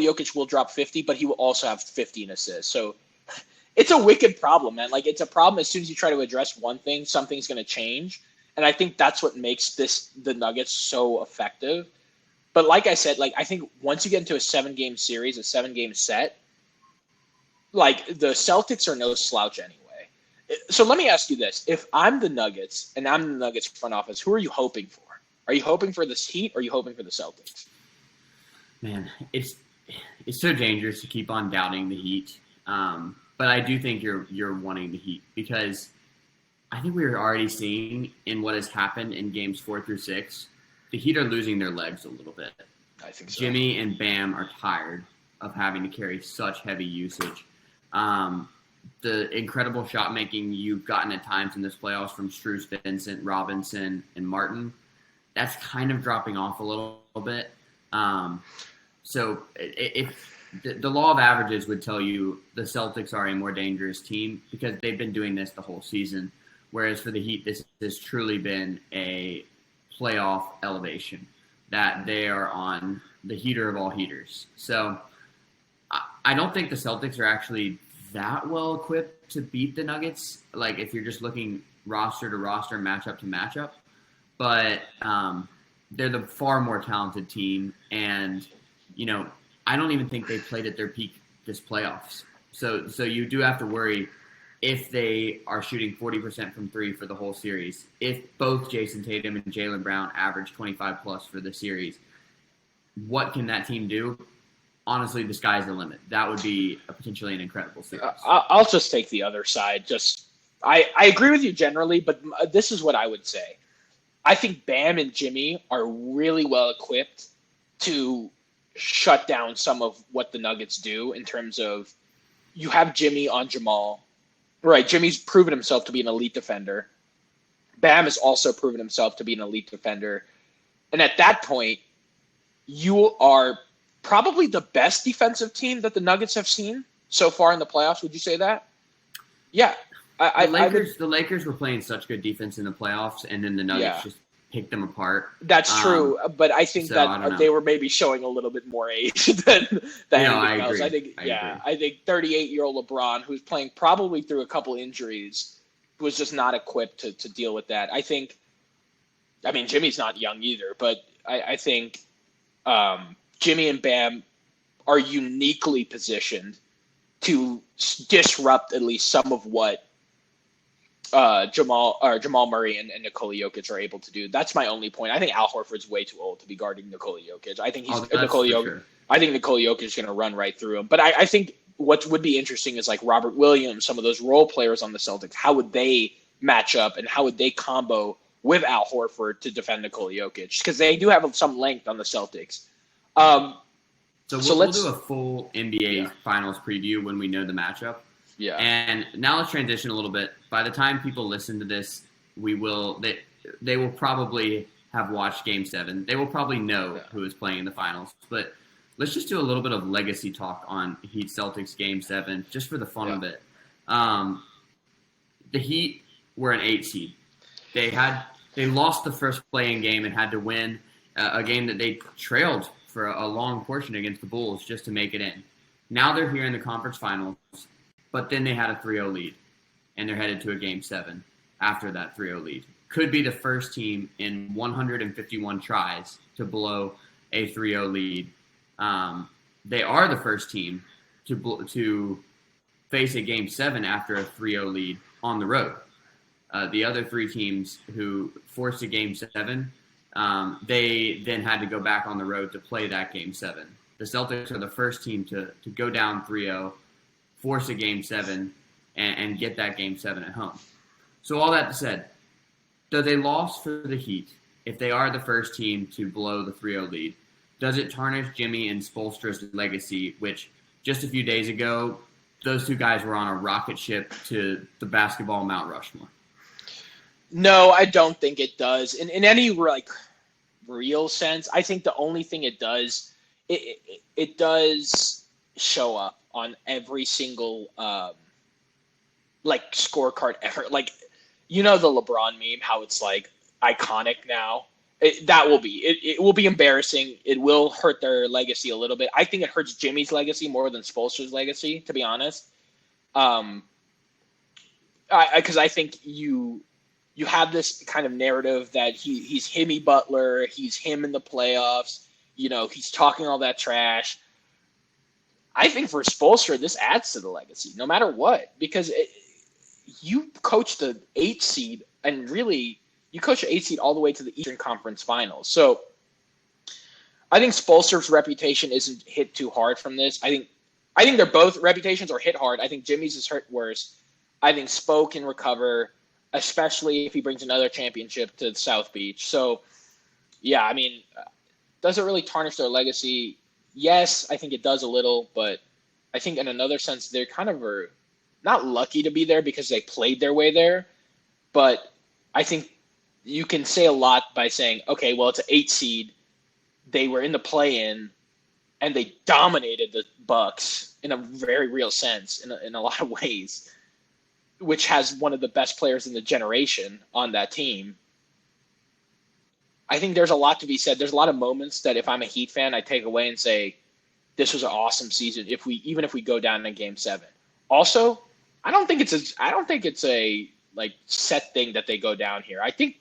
Jokic will drop 50, but he will also have 15 assists. So it's a wicked problem, man. Like, it's a problem as soon as you try to address one thing, something's going to change. And I think that's what makes the Nuggets so effective. But like I said, I think once you get into a 7-game series, a 7-game set, the Celtics are no slouch anyway. So let me ask you this. If I'm the Nuggets and I'm the Nuggets front office, who are you hoping for? Are you hoping for the Heat or are you hoping for the Celtics? Man, it's so dangerous to keep on doubting the Heat. But I do think you're wanting the Heat because I think we're already seeing in what has happened in games 4 through 6, the Heat are losing their legs a little bit. I think so. Jimmy and Bam are tired of having to carry such heavy usage. The incredible shot making you've gotten at times in this playoffs from Strus, Vincent, Robinson, and Martin, that's kind of dropping off a little bit. So if the law of averages would tell you the Celtics are a more dangerous team because they've been doing this the whole season, whereas for the Heat, this has truly been a playoff elevation that they are on the heater of all heaters. So I don't think the Celtics are actually that well equipped to beat the Nuggets, if you're just looking roster to roster, matchup to matchup. But they're the far more talented team, and I don't even think they played at their peak this playoffs. So you do have to worry if they are shooting 40% from 3 for the whole series. If both Jayson Tatum and Jaylen Brown average 25 plus for the series, what can that team do? Honestly, the sky's the limit. That would be potentially an incredible series. I'll just take the other side. I agree with you generally, but this is what I would say. I think Bam and Jimmy are really well equipped to shut down some of what the Nuggets do in terms of you have Jimmy on Jamal. Right, Jimmy's proven himself to be an elite defender. Bam has also proven himself to be an elite defender. And at that point, you are probably the best defensive team that the Nuggets have seen so far in the playoffs. Would you say that? Yeah. The Lakers were playing such good defense in the playoffs, and then the Nuggets just picked them apart. That's true, but I think that they were maybe showing a little bit more age than anything else. I think 38-year-old LeBron, who's playing probably through a couple injuries, was just not equipped to deal with that. I mean, Jimmy's not young either, but I think Jimmy and Bam are uniquely positioned to disrupt at least some of what Jamal Murray and Nikola Jokic are able to do. That's my only point. I think Al Horford's way too old to be guarding Nikola Jokic. I think Nikola Jokic is going to run right through him. But I think what would be interesting is like Robert Williams, some of those role players on the Celtics. How would they match up and how would they combo with Al Horford to defend Nikola Jokic? Because they do have some length on the Celtics. So we'll do a full NBA Finals preview when we know the matchup. Yeah. And now let's transition a little bit. By the time people listen to this, they will probably have watched Game 7. They will probably know who is playing in the finals. But let's just do a little bit of legacy talk on Heat Celtics Game 7, just for the fun of it. The Heat were an 8 seed. They lost the first play-in game and had to win a game that they trailed for a long portion against the Bulls just to make it in. Now they're here in the conference finals, but then they had a 3-0 lead, and they're headed to a Game 7 after that 3-0 lead. Could be the first team in 151 tries to blow a 3-0 lead. They are the first team to face a Game 7 after a 3-0 lead on the road. The other three teams who forced a Game 7, they then had to go back on the road to play that Game 7. The Celtics are the first team to go down 3-0, force a Game 7, and get that Game 7 at home. So all that said, though they lost for the Heat, if they are the first team to blow the 3-0 lead, does it tarnish Jimmy and Spoelstra's legacy, which just a few days ago, those two guys were on a rocket ship to the basketball Mount Rushmore? No, I don't think it does. In any real sense, I think the only thing it does, it does show up on every single scorecard ever. Like, you know, the LeBron meme, how it's like iconic now. It will be embarrassing. It will hurt their legacy a little bit. I think it hurts Jimmy's legacy more than Spoelstra's legacy, to be honest. Because I think you have this kind of narrative that he's Himmy Butler, he's him in the playoffs, you know, he's talking all that trash. I think for Spoelstra, this adds to the legacy, no matter what, because you coach the 8 seed, and really you coach the 8 seed all the way to the Eastern Conference Finals. So I think Spoelstra's reputation isn't hit too hard from this. I think they're both reputations are hit hard. I think Jimmy's is hurt worse. I think Spo can recover, especially if he brings another championship to South Beach. So, yeah, I mean, does it really tarnish their legacy? Yes, I think it does a little, but I think in another sense, they're kind of not lucky to be there because they played their way there. But I think you can say a lot by saying, okay, well, it's an 8 seed. They were in the play-in, and they dominated the Bucks in a very real sense, in a lot of ways, which has one of the best players in the generation on that team. I think there's a lot to be said. There's a lot of moments that if I'm a Heat fan, I take away and say, this was an awesome season. Even if we go down in Game 7. Also, I don't think it's a set thing that they go down here. I think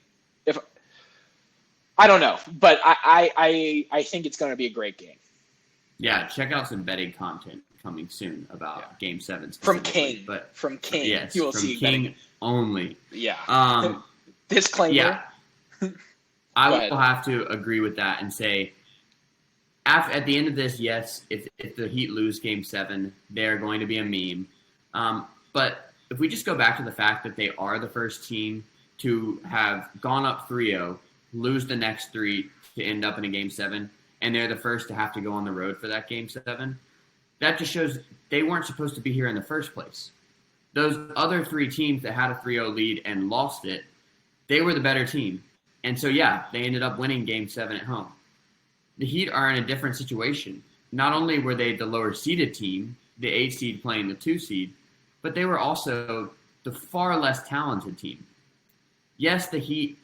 I don't know, but I think it's going to be a great game. Yeah, check out some betting content coming soon about Game 7 from King. Yes, you will from see King betting. Only. Yeah. Disclaimer. Yeah. I will have to agree with that and say, at the end of this, yes, if the Heat lose Game 7, they're going to be a meme. But if we just go back to the fact that they are the first team to have gone up 3-0, lose the next 3 to end up in a Game 7, and they're the first to have to go on the road for that Game 7, that just shows they weren't supposed to be here in the first place. Those other 3 teams that had a 3-0 lead and lost it, they were the better team. And so, yeah, they ended up winning Game 7 at home. The Heat are in a different situation. Not only were they the lower seeded team, the 8 seed playing the 2 seed, but they were also the far less talented team. Yes, the Heat,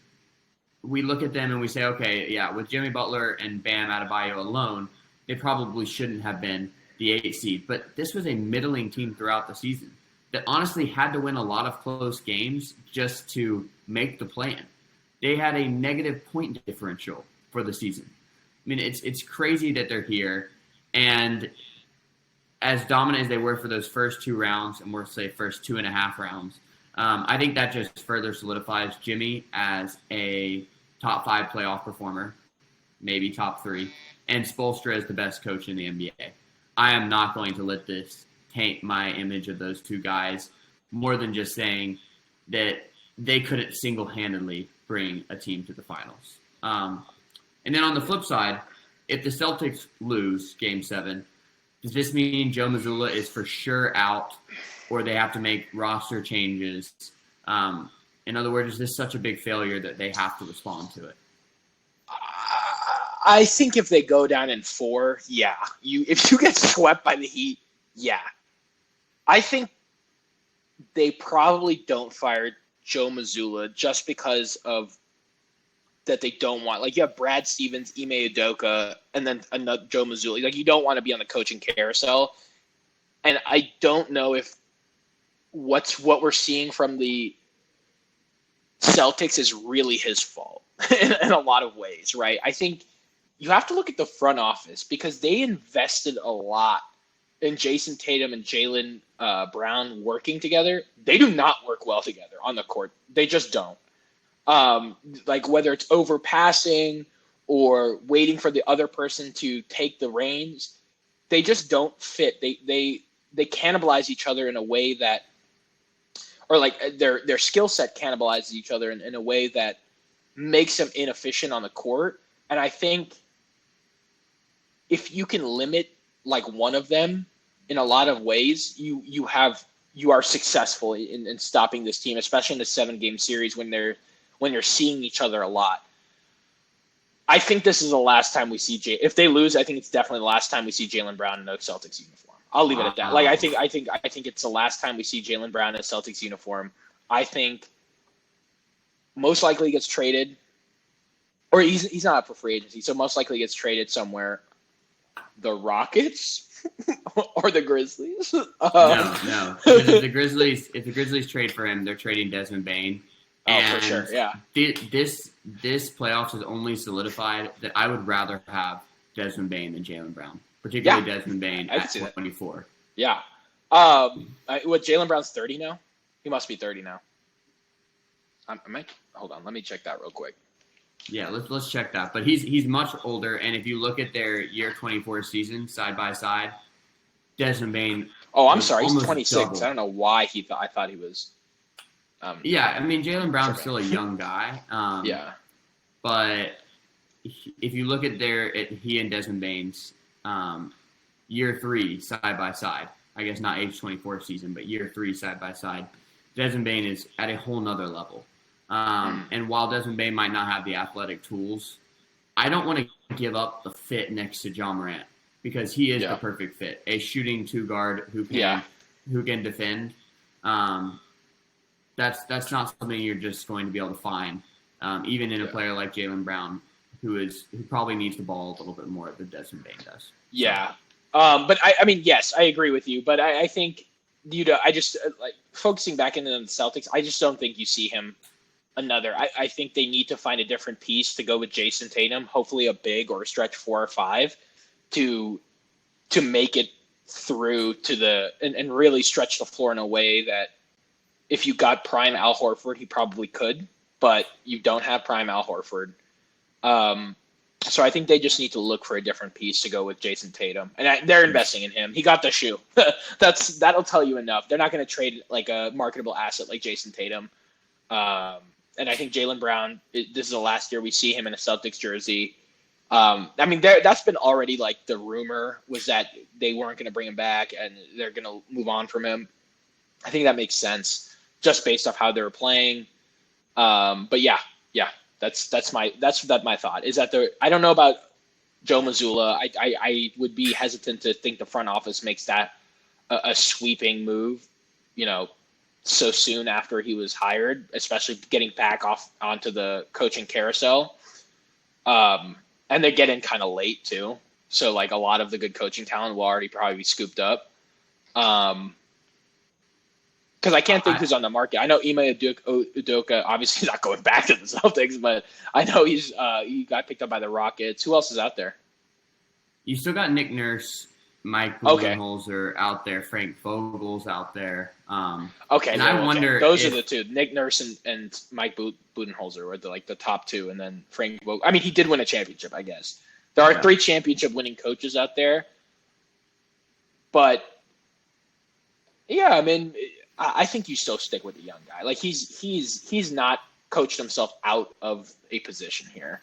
we look at them and we say, okay, yeah, with Jimmy Butler and Bam Adebayo alone, they probably shouldn't have been the 8 seed. But this was a middling team throughout the season that honestly had to win a lot of close games just to make the play-in. They had a negative point differential for the season. I mean, it's crazy that they're here. And as dominant as they were for those first 2 rounds, and we'll say first 2.5 rounds, I think that just further solidifies Jimmy as a top 5 playoff performer, maybe top 3, and Spoelstra as the best coach in the NBA. I am not going to let this taint my image of those 2 guys more than just saying that they couldn't single-handedly bring a team to the finals. And then on the flip side, if the Celtics lose Game 7, does this mean Joe Mazzulla is for sure out, or they have to make roster changes? In other words, is this such a big failure that they have to respond to it? I think if they go down in 4, yeah. If you get swept by the Heat, yeah. I think they probably don't fire Joe Mazzulla just because of that they don't want. Like, you have Brad Stevens, Ime Udoka, and then another Joe Mazzulla. Like, you don't want to be on the coaching carousel. And I don't know if what we're seeing from the Celtics is really his fault in a lot of ways, right? I think you have to look at the front office because they invested a lot in Jayson Tatum and Jaylen Brown working together. They do not work well together on the court. They just don't. Like whether it's overpassing or waiting for the other person to take the reins, they just don't fit. They cannibalize each other in a way that, or like their skill set cannibalizes each other in a way that makes them inefficient on the court. And I think if you can limit like one of them in a lot of ways, you are successful in stopping this team, especially in the 7-game series when you're seeing each other a lot. I think this is the last time we see if they lose, I think it's definitely the last time we see Jaylen Brown in a Celtics uniform. I'll leave it at that. Like I think it's the last time we see Jaylen Brown in a Celtics uniform. I think most likely he gets traded, or he's not up for free agency, so most likely he gets traded somewhere. The Rockets or the Grizzlies? No. If the Grizzlies trade for him, they're trading Desmond Bane. For sure, yeah. This playoffs has only solidified that I would rather have Desmond Bane than Jaylen Brown, particularly Desmond Bane at 24. Yeah. Jaylen Brown's 30 now? He must be 30 now. Hold on, let me check that real quick. Yeah, let's check that. But he's much older, and if you look at their year 24 season side by side, Desmond Bane. Oh, I'm sorry, he's 26. Double. I don't know why I thought he was. Yeah, I mean Jaylen Brown's still a young guy. Yeah. But if you look at he and Desmond Bane's year 3 side by side, I guess not age 24 season, but year 3 side by side, Desmond Bane is at a whole nother level. And while Desmond Bane might not have the athletic tools, I don't want to give up the fit next to John Morant because he is the perfect fit. A shooting 2 guard who can defend. That's not something you're just going to be able to find, even in a player like Jaylen Brown, who probably needs the ball a little bit more than Desmond Bane does. Yeah, but I mean, yes, I agree with you. But I think I just like focusing back into the Celtics. I just don't think you see him another. I think they need to find a different piece to go with Jayson Tatum, hopefully a big or a stretch 4 or 5 to make it through to and really stretch the floor in a way that if you got prime Al Horford, he probably could, but you don't have prime Al Horford. So I think they just need to look for a different piece to go with Jayson Tatum. And they're investing in him. He got the shoe. That'll tell you enough. They're not going to trade like a marketable asset like Jayson Tatum. And I think Jaylen Brown, this is the last year we see him in a Celtics jersey. I mean, that's been already like the rumor was that they weren't going to bring him back and they're going to move on from him. I think that makes sense just based off how they were playing. But yeah, that's my thought is that I don't know about Joe Mazzulla. I would be hesitant to think the front office makes that a sweeping move, so soon after he was hired, especially getting back onto the coaching carousel. And they're getting kind of late too. So like a lot of the good coaching talent will already probably be scooped up. Because I can't think who's on the market. I know Ime Udoka obviously not going back to the Celtics, but I know he got picked up by the Rockets. Who else is out there? You still got Nick Nurse, Mike Budenholzer out there, Frank Vogel's out there. And I wonder those are the two. Nick Nurse and Mike Budenholzer were the top two, and then Frank Vogel. I mean, he did win a championship, I guess. There are 3 championship winning coaches out there, but yeah, I mean, I think you still stick with the young guy. Like he's not coached himself out of a position here.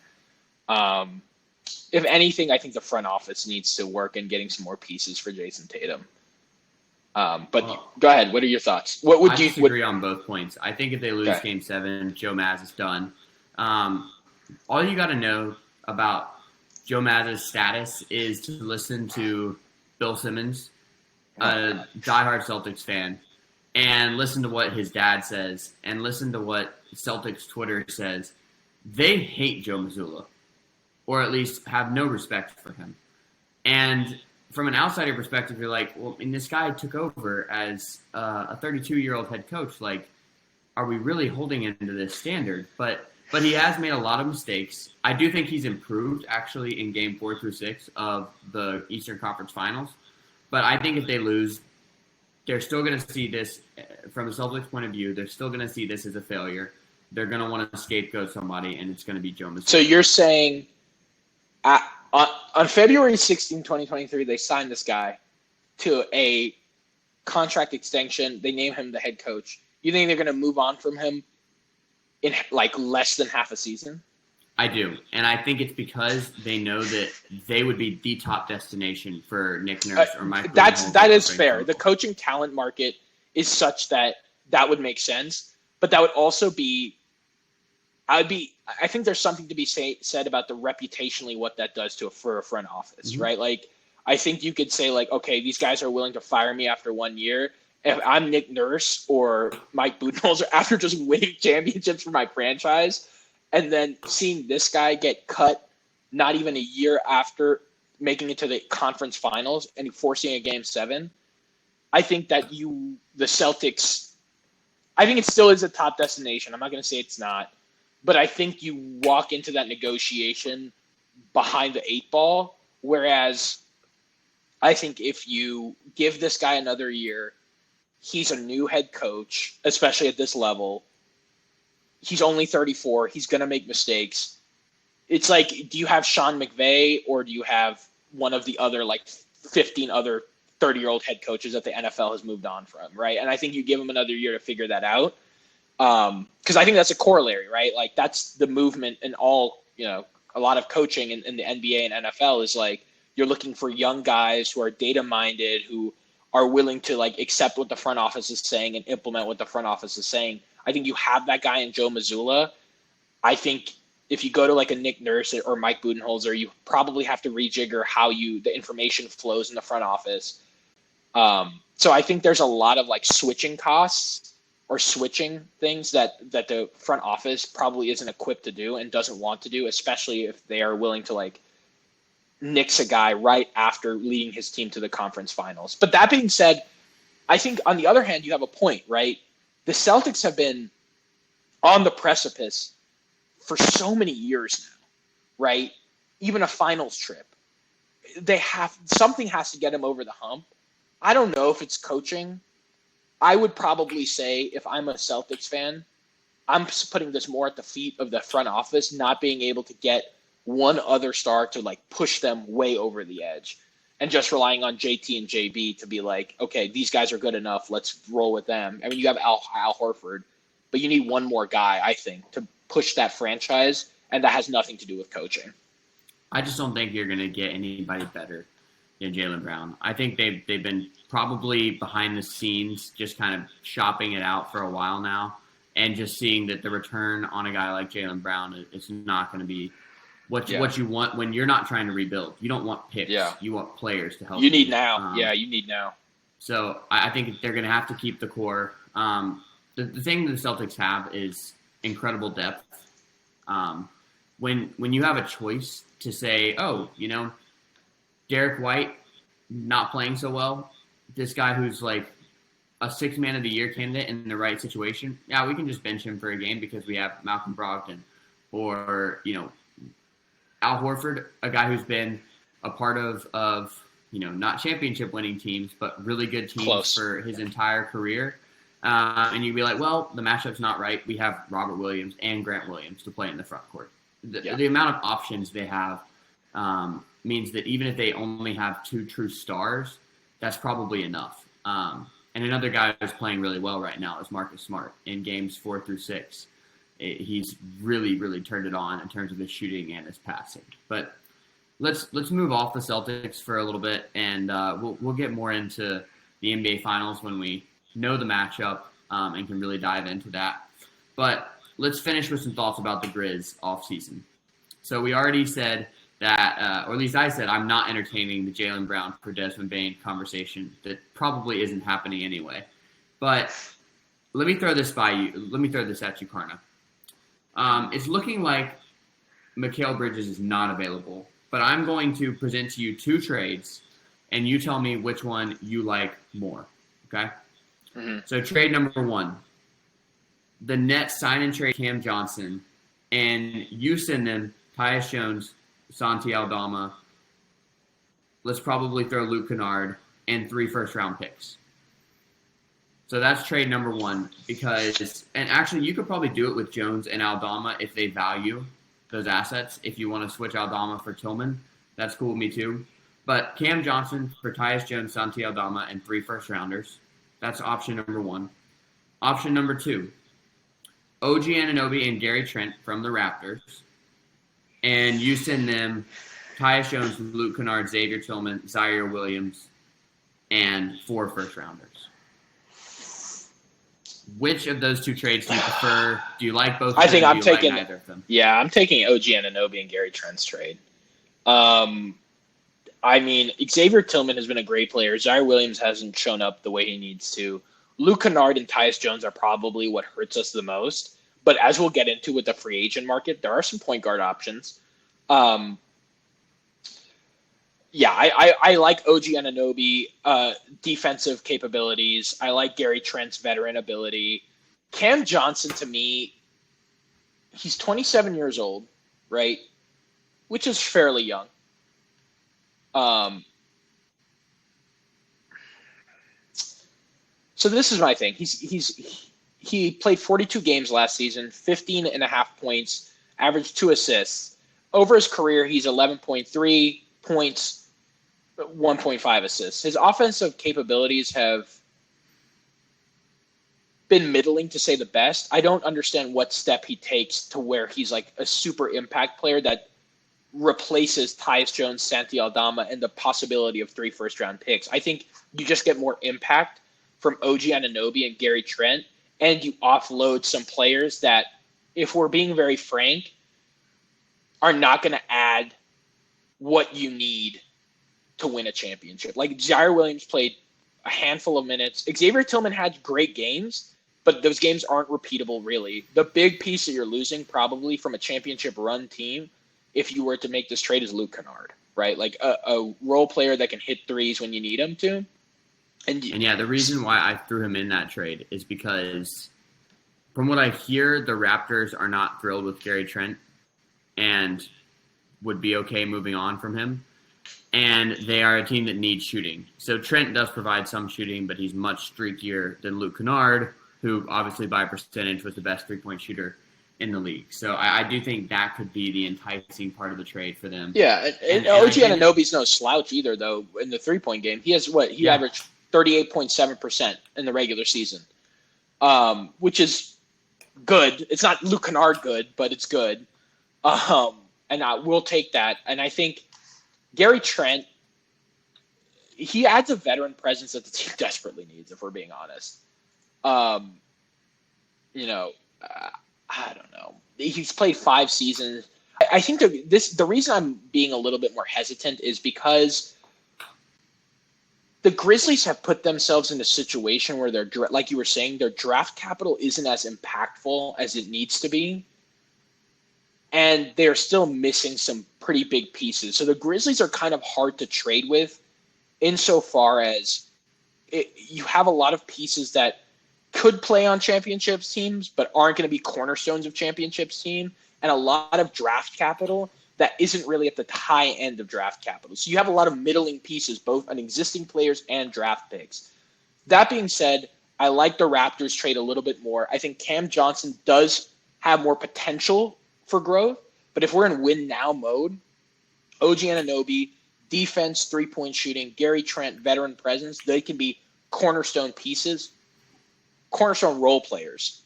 If anything, I think the front office needs to work in getting some more pieces for Jayson Tatum. Go ahead. What are your thoughts? What would you disagree on both points? I think if they lose Game 7, Joe Maz is done. All you got to know about Joe Maz's status is to listen to Bill Simmons, a diehard Celtics fan, and listen to what his dad says, and listen to what Celtics Twitter says. They hate Joe Mazzulla, or at least have no respect for him. And from an outsider perspective, you're like, well, and this guy took over as a 32-year-old head coach. Like, are we really holding him to this standard? But he has made a lot of mistakes. I do think he's improved, actually, in Game 4 through 6 of the Eastern Conference Finals. But I think if they lose, they're still going to see this, from the Celtics point of view, they're still going to see this as a failure. They're going to want to scapegoat somebody, and it's going to be Joe Mazzulla. So you're saying on February 16, 2023, they signed this guy to a contract extension. They name him the head coach. You think they're going to move on from him in like less than half a season? I do. And I think it's because they know that they would be the top destination for Nick Nurse or Mike. That is fair. The coaching talent market is such that would make sense. But that would also be I think there's something to be said about the reputationally what that does for a front office, right? Like, I think you could say, like, okay, these guys are willing to fire me after 1 year. If I'm Nick Nurse or Mike Budenholzer, after just winning championships for my franchise, and then seeing this guy get cut not even a year after making it to the conference finals and forcing a Game 7, I think that the Celtics, I think it still is a top destination. I'm not going to say it's not. But I think you walk into that negotiation behind the 8 ball, whereas I think if you give this guy another year, he's a new head coach, especially at this level. He's only 34. He's going to make mistakes. It's like, do you have Sean McVay or do you have one of the other, 15 other 30-year-old head coaches that the NFL has moved on from, right? And I think you give him another year to figure that out. Because I think that's a corollary, right? Like, that's the movement in all, a lot of coaching in the NBA and NFL is like, you're looking for young guys who are data minded, who are willing to accept what the front office is saying and implement what the front office is saying. I think you have that guy in Joe Mazzulla. I think if you go to a Nick Nurse or Mike Budenholzer, you probably have to rejigger how the information flows in the front office. So I think there's a lot of switching costs or switching things that the front office probably isn't equipped to do and doesn't want to do, especially if they are willing to nix a guy right after leading his team to the conference finals. But that being said, I think on the other hand, you have a point, right? The Celtics have been on the precipice for so many years now, right? Even a finals trip. Something has to get them over the hump. I don't know if it's coaching. I would probably say, if I'm a Celtics fan, I'm putting this more at the feet of the front office, not being able to get one other star to push them way over the edge, and just relying on JT and JB to be like, okay, these guys are good enough. Let's roll with them. I mean, you have Al Horford, but you need one more guy, I think, to push that franchise, and that has nothing to do with coaching. I just don't think you're going to get anybody better than Jaylen Brown. I think they've been probably behind the scenes just kind of shopping it out for a while now and just seeing that the return on a guy like Jaylen Brown is not going to be what you want when you're not trying to rebuild. You don't want picks. Yeah. You want players to help you. You need now. You need now. So I think they're going to have to keep the core. The thing the Celtics have is incredible depth. When you have a choice to say, Derek White not playing so well, this guy who's like a 6th man of the year candidate in the right situation, we can just bench him for a game because we have Malcolm Brogdon or, Al Horford, a guy who's been a part of not championship winning teams, but really good teams for his entire career. And you'd be like, well, the matchup's not right. We have Robert Williams and Grant Williams to play in the front court. The amount of options they have means that even if they only have 2 true stars, that's probably enough. And another guy who's playing really well right now is Marcus Smart in games 4 through 6. He's really, really turned it on in terms of his shooting and his passing. But let's move off the Celtics for a little bit, and we'll get more into the NBA Finals when we know the matchup and can really dive into that. But let's finish with some thoughts about the Grizz offseason. So we already said that, or at least I said, I'm not entertaining the Jaylen Brown for Desmond Bane conversation. That probably isn't happening anyway. But let me throw this at you, Karna. It's looking like Mikal Bridges is not available, but I'm going to present to you 2 trades, and you tell me which one you like more, okay? Mm-hmm. So trade number 1, the Nets sign and trade Cam Johnson, and you send them Tyus Jones, Santi Aldama, let's probably throw Luke Kennard, and 3 first-round picks. So that's trade number 1 because – and actually you could probably do it with Jones and Aldama if they value those assets. If you want to switch Aldama for Tillman, that's cool with me too. But Cam Johnson for Tyus Jones, Santi Aldama, and 3 first-rounders. That's option number 1. Option number 2, OG Anunoby and Gary Trent from the Raptors. And you send them Tyus Jones, Luke Kennard, Xavier Tillman, Zaire Williams, and 4 first-rounders. Which of those 2 trades do you prefer? Do you like both? I think I'm taking like neither of them? Yeah, I'm taking OG Anunoby and Gary Trent's trade. I mean, Xavier Tillman has been a great player. Zaire Williams hasn't shown up the way he needs to. Luke Kennard and Tyus Jones are probably what hurts us the most. But as we'll get into with the free agent market, there are some point guard options. I like OG Anunoby, defensive capabilities. I like Gary Trent's veteran ability. Cam Johnson, to me, he's 27 years old, right? Which is fairly young. So this is my thing. He played 42 games last season, 15.5 points, averaged 2 assists. Over his career, he's 11.3 points, 1.5 assists. His offensive capabilities have been middling, to say the best. I don't understand what step he takes to where he's like a super impact player that replaces Tyus Jones, Santi Aldama, and the possibility of 3 first-round picks. I think you just get more impact from OG Anunoby and Gary Trent, and you offload some players that, if we're being very frank, are not going to add what you need to win a championship. Like, Zaire Williams played a handful of minutes. Xavier Tillman had great games, but those games aren't repeatable, really. The big piece that you're losing probably from a championship run team, if you were to make this trade, is Luke Kennard, right? Like a role player that can hit threes when you need him to. And yeah, the reason why I threw him in that trade is because from what I hear, the Raptors are not thrilled with Gary Trent and would be okay moving on from him. And they are a team that needs shooting. So Trent does provide some shooting, but he's much streakier than Luke Kennard, who obviously by percentage was the best three-point shooter in the league. So I do think that could be the enticing part of the trade for them. Yeah, and OG Anunoby's no slouch either, though, in the three-point game. He has he averaged 38.7% in the regular season, which is good. It's not Luke Kennard good, but it's good. And and we'll take that. And I think Gary Trent, he adds a veteran presence that the team desperately needs, if we're being honest. I don't know. He's played 5 seasons. I think the reason I'm being a little bit more hesitant is because the Grizzlies have put themselves in a situation where they're, like you were saying, their draft capital isn't as impactful as it needs to be. And they're still missing some pretty big pieces. So the Grizzlies are kind of hard to trade with insofar as you have a lot of pieces that could play on championships teams but aren't going to be cornerstones of championships team, and a lot of draft capital that isn't really at the high end of draft capital. So you have a lot of middling pieces, both on existing players and draft picks. That being said, I like the Raptors trade a little bit more. I think Cam Johnson does have more potential for growth, but if we're in win now mode, OG Anunoby, defense, 3-point shooting, Gary Trent, veteran presence, they can be cornerstone pieces, cornerstone role players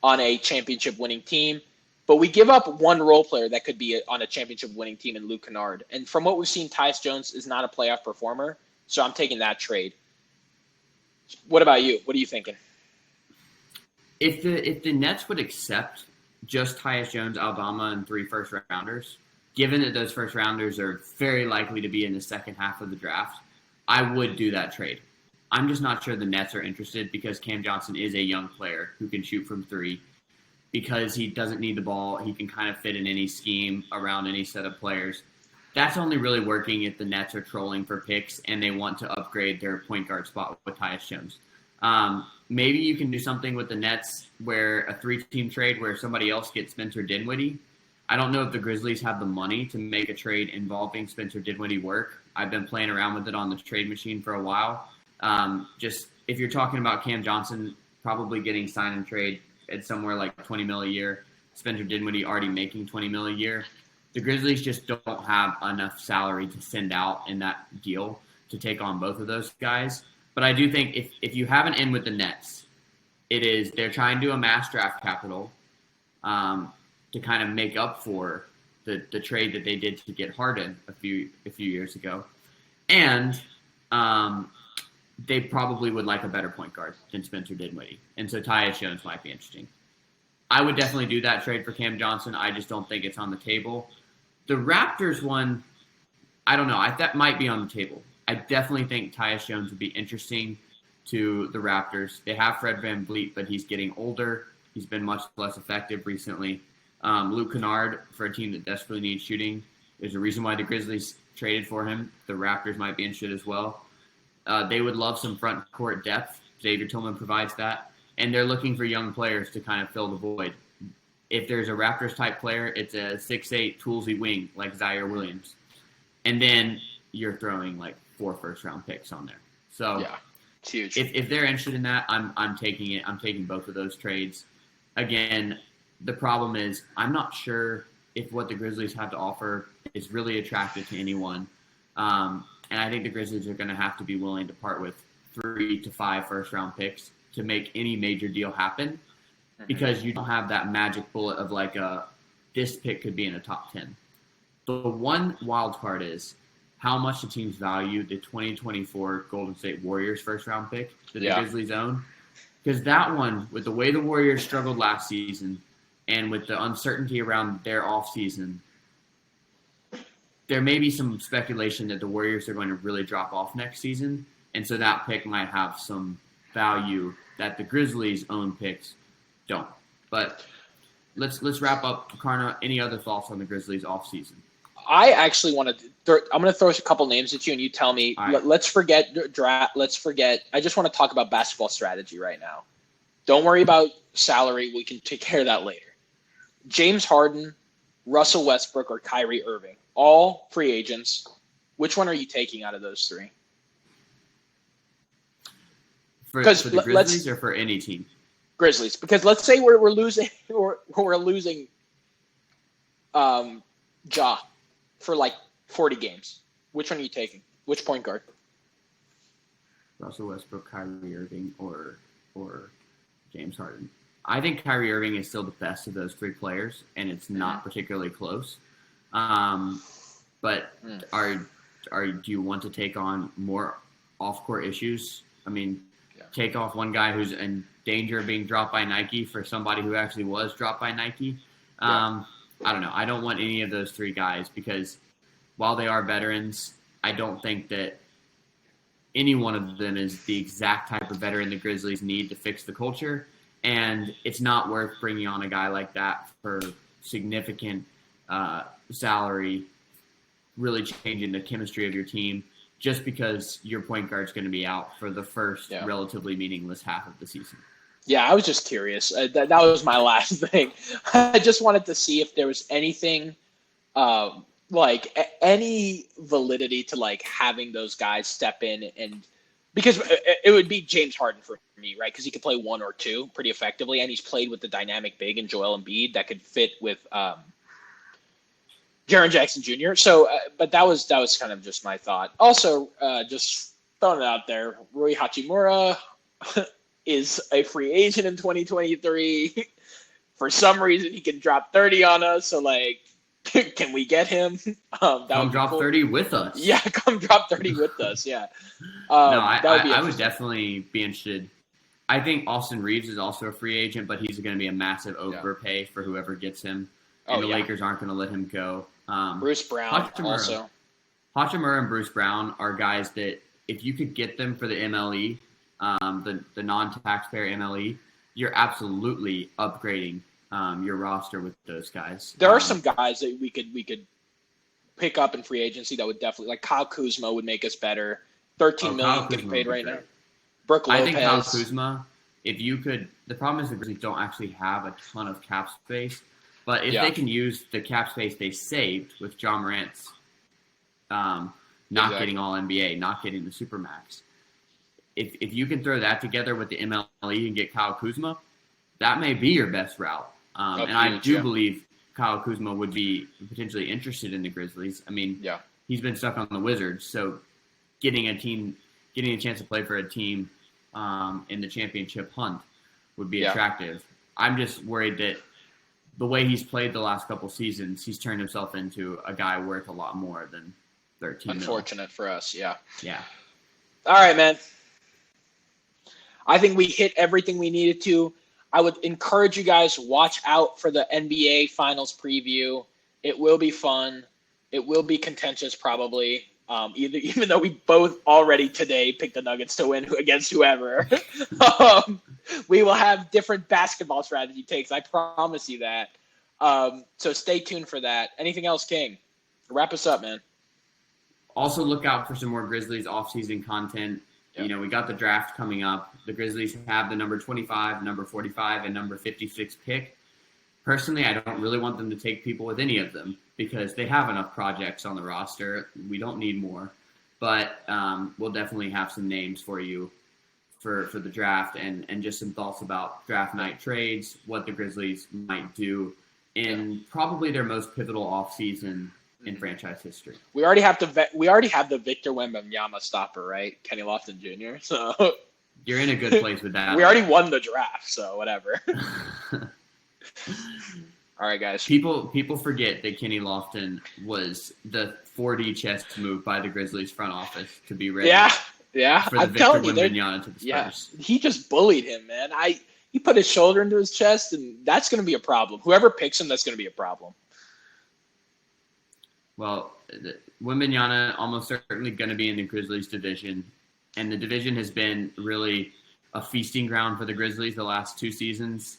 on a championship winning team. But we give up one role player that could be on a championship winning team in Luke Kennard. And from what we've seen, Tyus Jones is not a playoff performer, so I'm taking that trade. What about you? What are you thinking? If the Nets would accept just Tyus Jones, Alabama, and 3 first-rounders, given that those first-rounders are very likely to be in the second half of the draft, I would do that trade. I'm just not sure the Nets are interested because Cam Johnson is a young player who can shoot from 3. Because he doesn't need the ball, he can kind of fit in any scheme around any set of players. That's only really working if the Nets are trolling for picks and they want to upgrade their point guard spot with Tyus Jones. Maybe you can do something with the Nets where a 3-team trade where somebody else gets Spencer Dinwiddie. I don't know if the Grizzlies have the money to make a trade involving Spencer Dinwiddie work. I've been playing around with it on the trade machine for a while. Just if you're talking about Cam Johnson probably getting sign and trade at somewhere like $20 million a year, Spencer Dinwiddie already making $20 million a year, the Grizzlies just don't have enough salary to send out in that deal to take on both of those guys. But I do think if you have an in with the Nets, they're trying to amass draft capital to kind of make up for the trade that they did to get Harden a few years ago, and they probably would like a better point guard than Spencer Dinwiddie. And so Tyus Jones might be interesting. I would definitely do that trade for Cam Johnson. I just don't think it's on the table. The Raptors one, I don't know. That might be on the table. I definitely think Tyus Jones would be interesting to the Raptors. They have Fred VanVleet, but he's getting older. He's been much less effective recently. Luke Kennard, for a team that desperately needs shooting, there's a reason why the Grizzlies traded for him. The Raptors might be interested as well. They would love some front court depth. Xavier Tillman provides that. And they're looking for young players to kind of fill the void. If there's a Raptors-type player, it's a 6'8", toolsy wing like Zaire Williams. And then you're throwing like 4 first-round picks on there. So yeah, it's huge. If they're interested in that, I'm taking it. I'm taking both of those trades. Again, the problem is I'm not sure if what the Grizzlies have to offer is really attractive to anyone. And I think the Grizzlies are going to have to be willing to part with 3 to 5 first-round picks to make any major deal happen, because you don't have that magic bullet of like this pick could be in the top 10. The one wild card is how much the teams value the 2024 Golden State Warriors first-round pick that the Grizzlies own. Because that one, with the way the Warriors struggled last season and with the uncertainty around their offseason, there may be some speculation that the Warriors are going to really drop off next season, and so that pick might have some value that the Grizzlies' own picks don't. But let's wrap up. Karna, any other thoughts on the Grizzlies offseason? I actually want to. I'm going to throw a couple names at you, and you tell me. Right. Let's forget draft. Let's forget. I just want to talk about basketball strategy right now. Don't worry about salary. We can take care of that later. James Harden, Russell Westbrook, or Kyrie Irving, all free agents. Which one are you taking out of those 3? For the Grizzlies or for any team? Grizzlies, because let's say we're losing Ja for like 40 games. Which one are you taking? Which point guard? Russell Westbrook, Kyrie Irving, or James Harden. I think Kyrie Irving is still the best of those 3 players, and it's not particularly close. But do you want to take on more off-court issues? I mean, take off one guy who's in danger of being dropped by Nike for somebody who actually was dropped by Nike. I don't know. I don't want any of those three guys because while they are veterans, I don't think that any one of them is the exact type of veteran the Grizzlies need to fix the culture. And it's not worth bringing on a guy like that for significant salary, really changing the chemistry of your team just because your point guard's going to be out for the first relatively meaningless half of the season. Yeah, I was just curious. That was my last thing. I just wanted to see if there was anything any validity to like having those guys step in, and because it would be James Harden for me, right? Because he could play one or two pretty effectively, and he's played with the dynamic big in Joel Embiid that could fit with Jaren Jackson Jr. So, but that was kind of just my thought. Also, just throwing it out there, Rui Hachimura is a free agent in 2023. For some reason, he can drop 30 on us. So, like, can we get him? Come drop 30 with us. Yeah, come drop 30 with us. Yeah. I would definitely be interested. I think Austin Reeves is also a free agent, but he's going to be a massive overpay for whoever gets him. And the Lakers aren't going to let him go. Bruce Brown also. Hachimura and Bruce Brown are guys that if you could get them for the MLE, the non-taxpayer MLE, you're absolutely upgrading your roster with those guys. There are some guys that we could pick up in free agency that would definitely, like Kyle Kuzma would make us better. $13 million getting paid right now. Brooke Lopez. I think Kyle Kuzma, if you could, the problem is the Grizzlies don't actually have a ton of cap space, but if they can use the cap space they saved with John Morant's getting all NBA, not getting the Supermax, if you can throw that together with the MLE and get Kyle Kuzma, that may be your best route. And I do believe Kyle Kuzma would be potentially interested in the Grizzlies. I mean, he's been stuck on the Wizards, so getting a chance to play for a team in the championship hunt would be attractive. I'm just worried that the way he's played the last couple seasons, he's turned himself into a guy worth a lot more than 13 Unfortunate for us, yeah. Yeah. All right, man. I think we hit everything we needed to. I would encourage you guys to watch out for the NBA Finals preview. It will be fun. It will be contentious probably. Even though we both already today picked the Nuggets to win against whoever. We will have different basketball strategy takes. I promise you that. So stay tuned for that. Anything else, King? Wrap us up, man. Also look out for some more Grizzlies offseason content. Yep. You know, we got the draft coming up. The Grizzlies have the number 25, number 45, and number 56 pick. Personally, I don't really want them to take people with any of them because they have enough projects on the roster. We don't need more. But we'll definitely have some names for you for the draft and just some thoughts about draft night trades, what the Grizzlies might do in probably their most pivotal offseason in franchise history. We already have the Victor Wembanyama stopper, right? Kenny Lofton Jr. So you're in a good place with that. We already won the draft, so whatever. All right, guys. People forget that Kenny Lofton was the 4D chess move by the Grizzlies front office to be ready. Yeah. For the Victor Wembanyama to the Spurs. Yeah, he just bullied him, man. He put his shoulder into his chest, and that's going to be a problem. Whoever picks him, that's going to be a problem. Well, Wembanyama almost certainly going to be in the Grizzlies division, and the division has been really a feasting ground for the Grizzlies the last two seasons.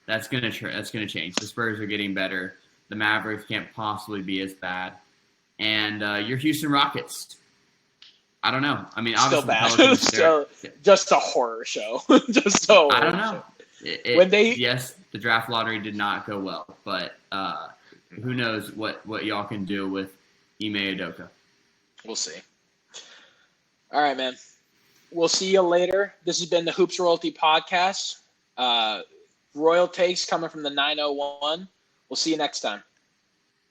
That's going to change. The Spurs are getting better. The Mavericks can't possibly be as bad, and your Houston Rockets. I don't know. I mean, still obviously bad. Just a horror show. Just a horror I don't know. Yes, the draft lottery did not go well, but who knows what y'all can do with Ime Udoka. We'll see. All right, man. We'll see you later. This has been the Hoops Royalty Podcast. Royal takes coming from the 901. We'll see you next time.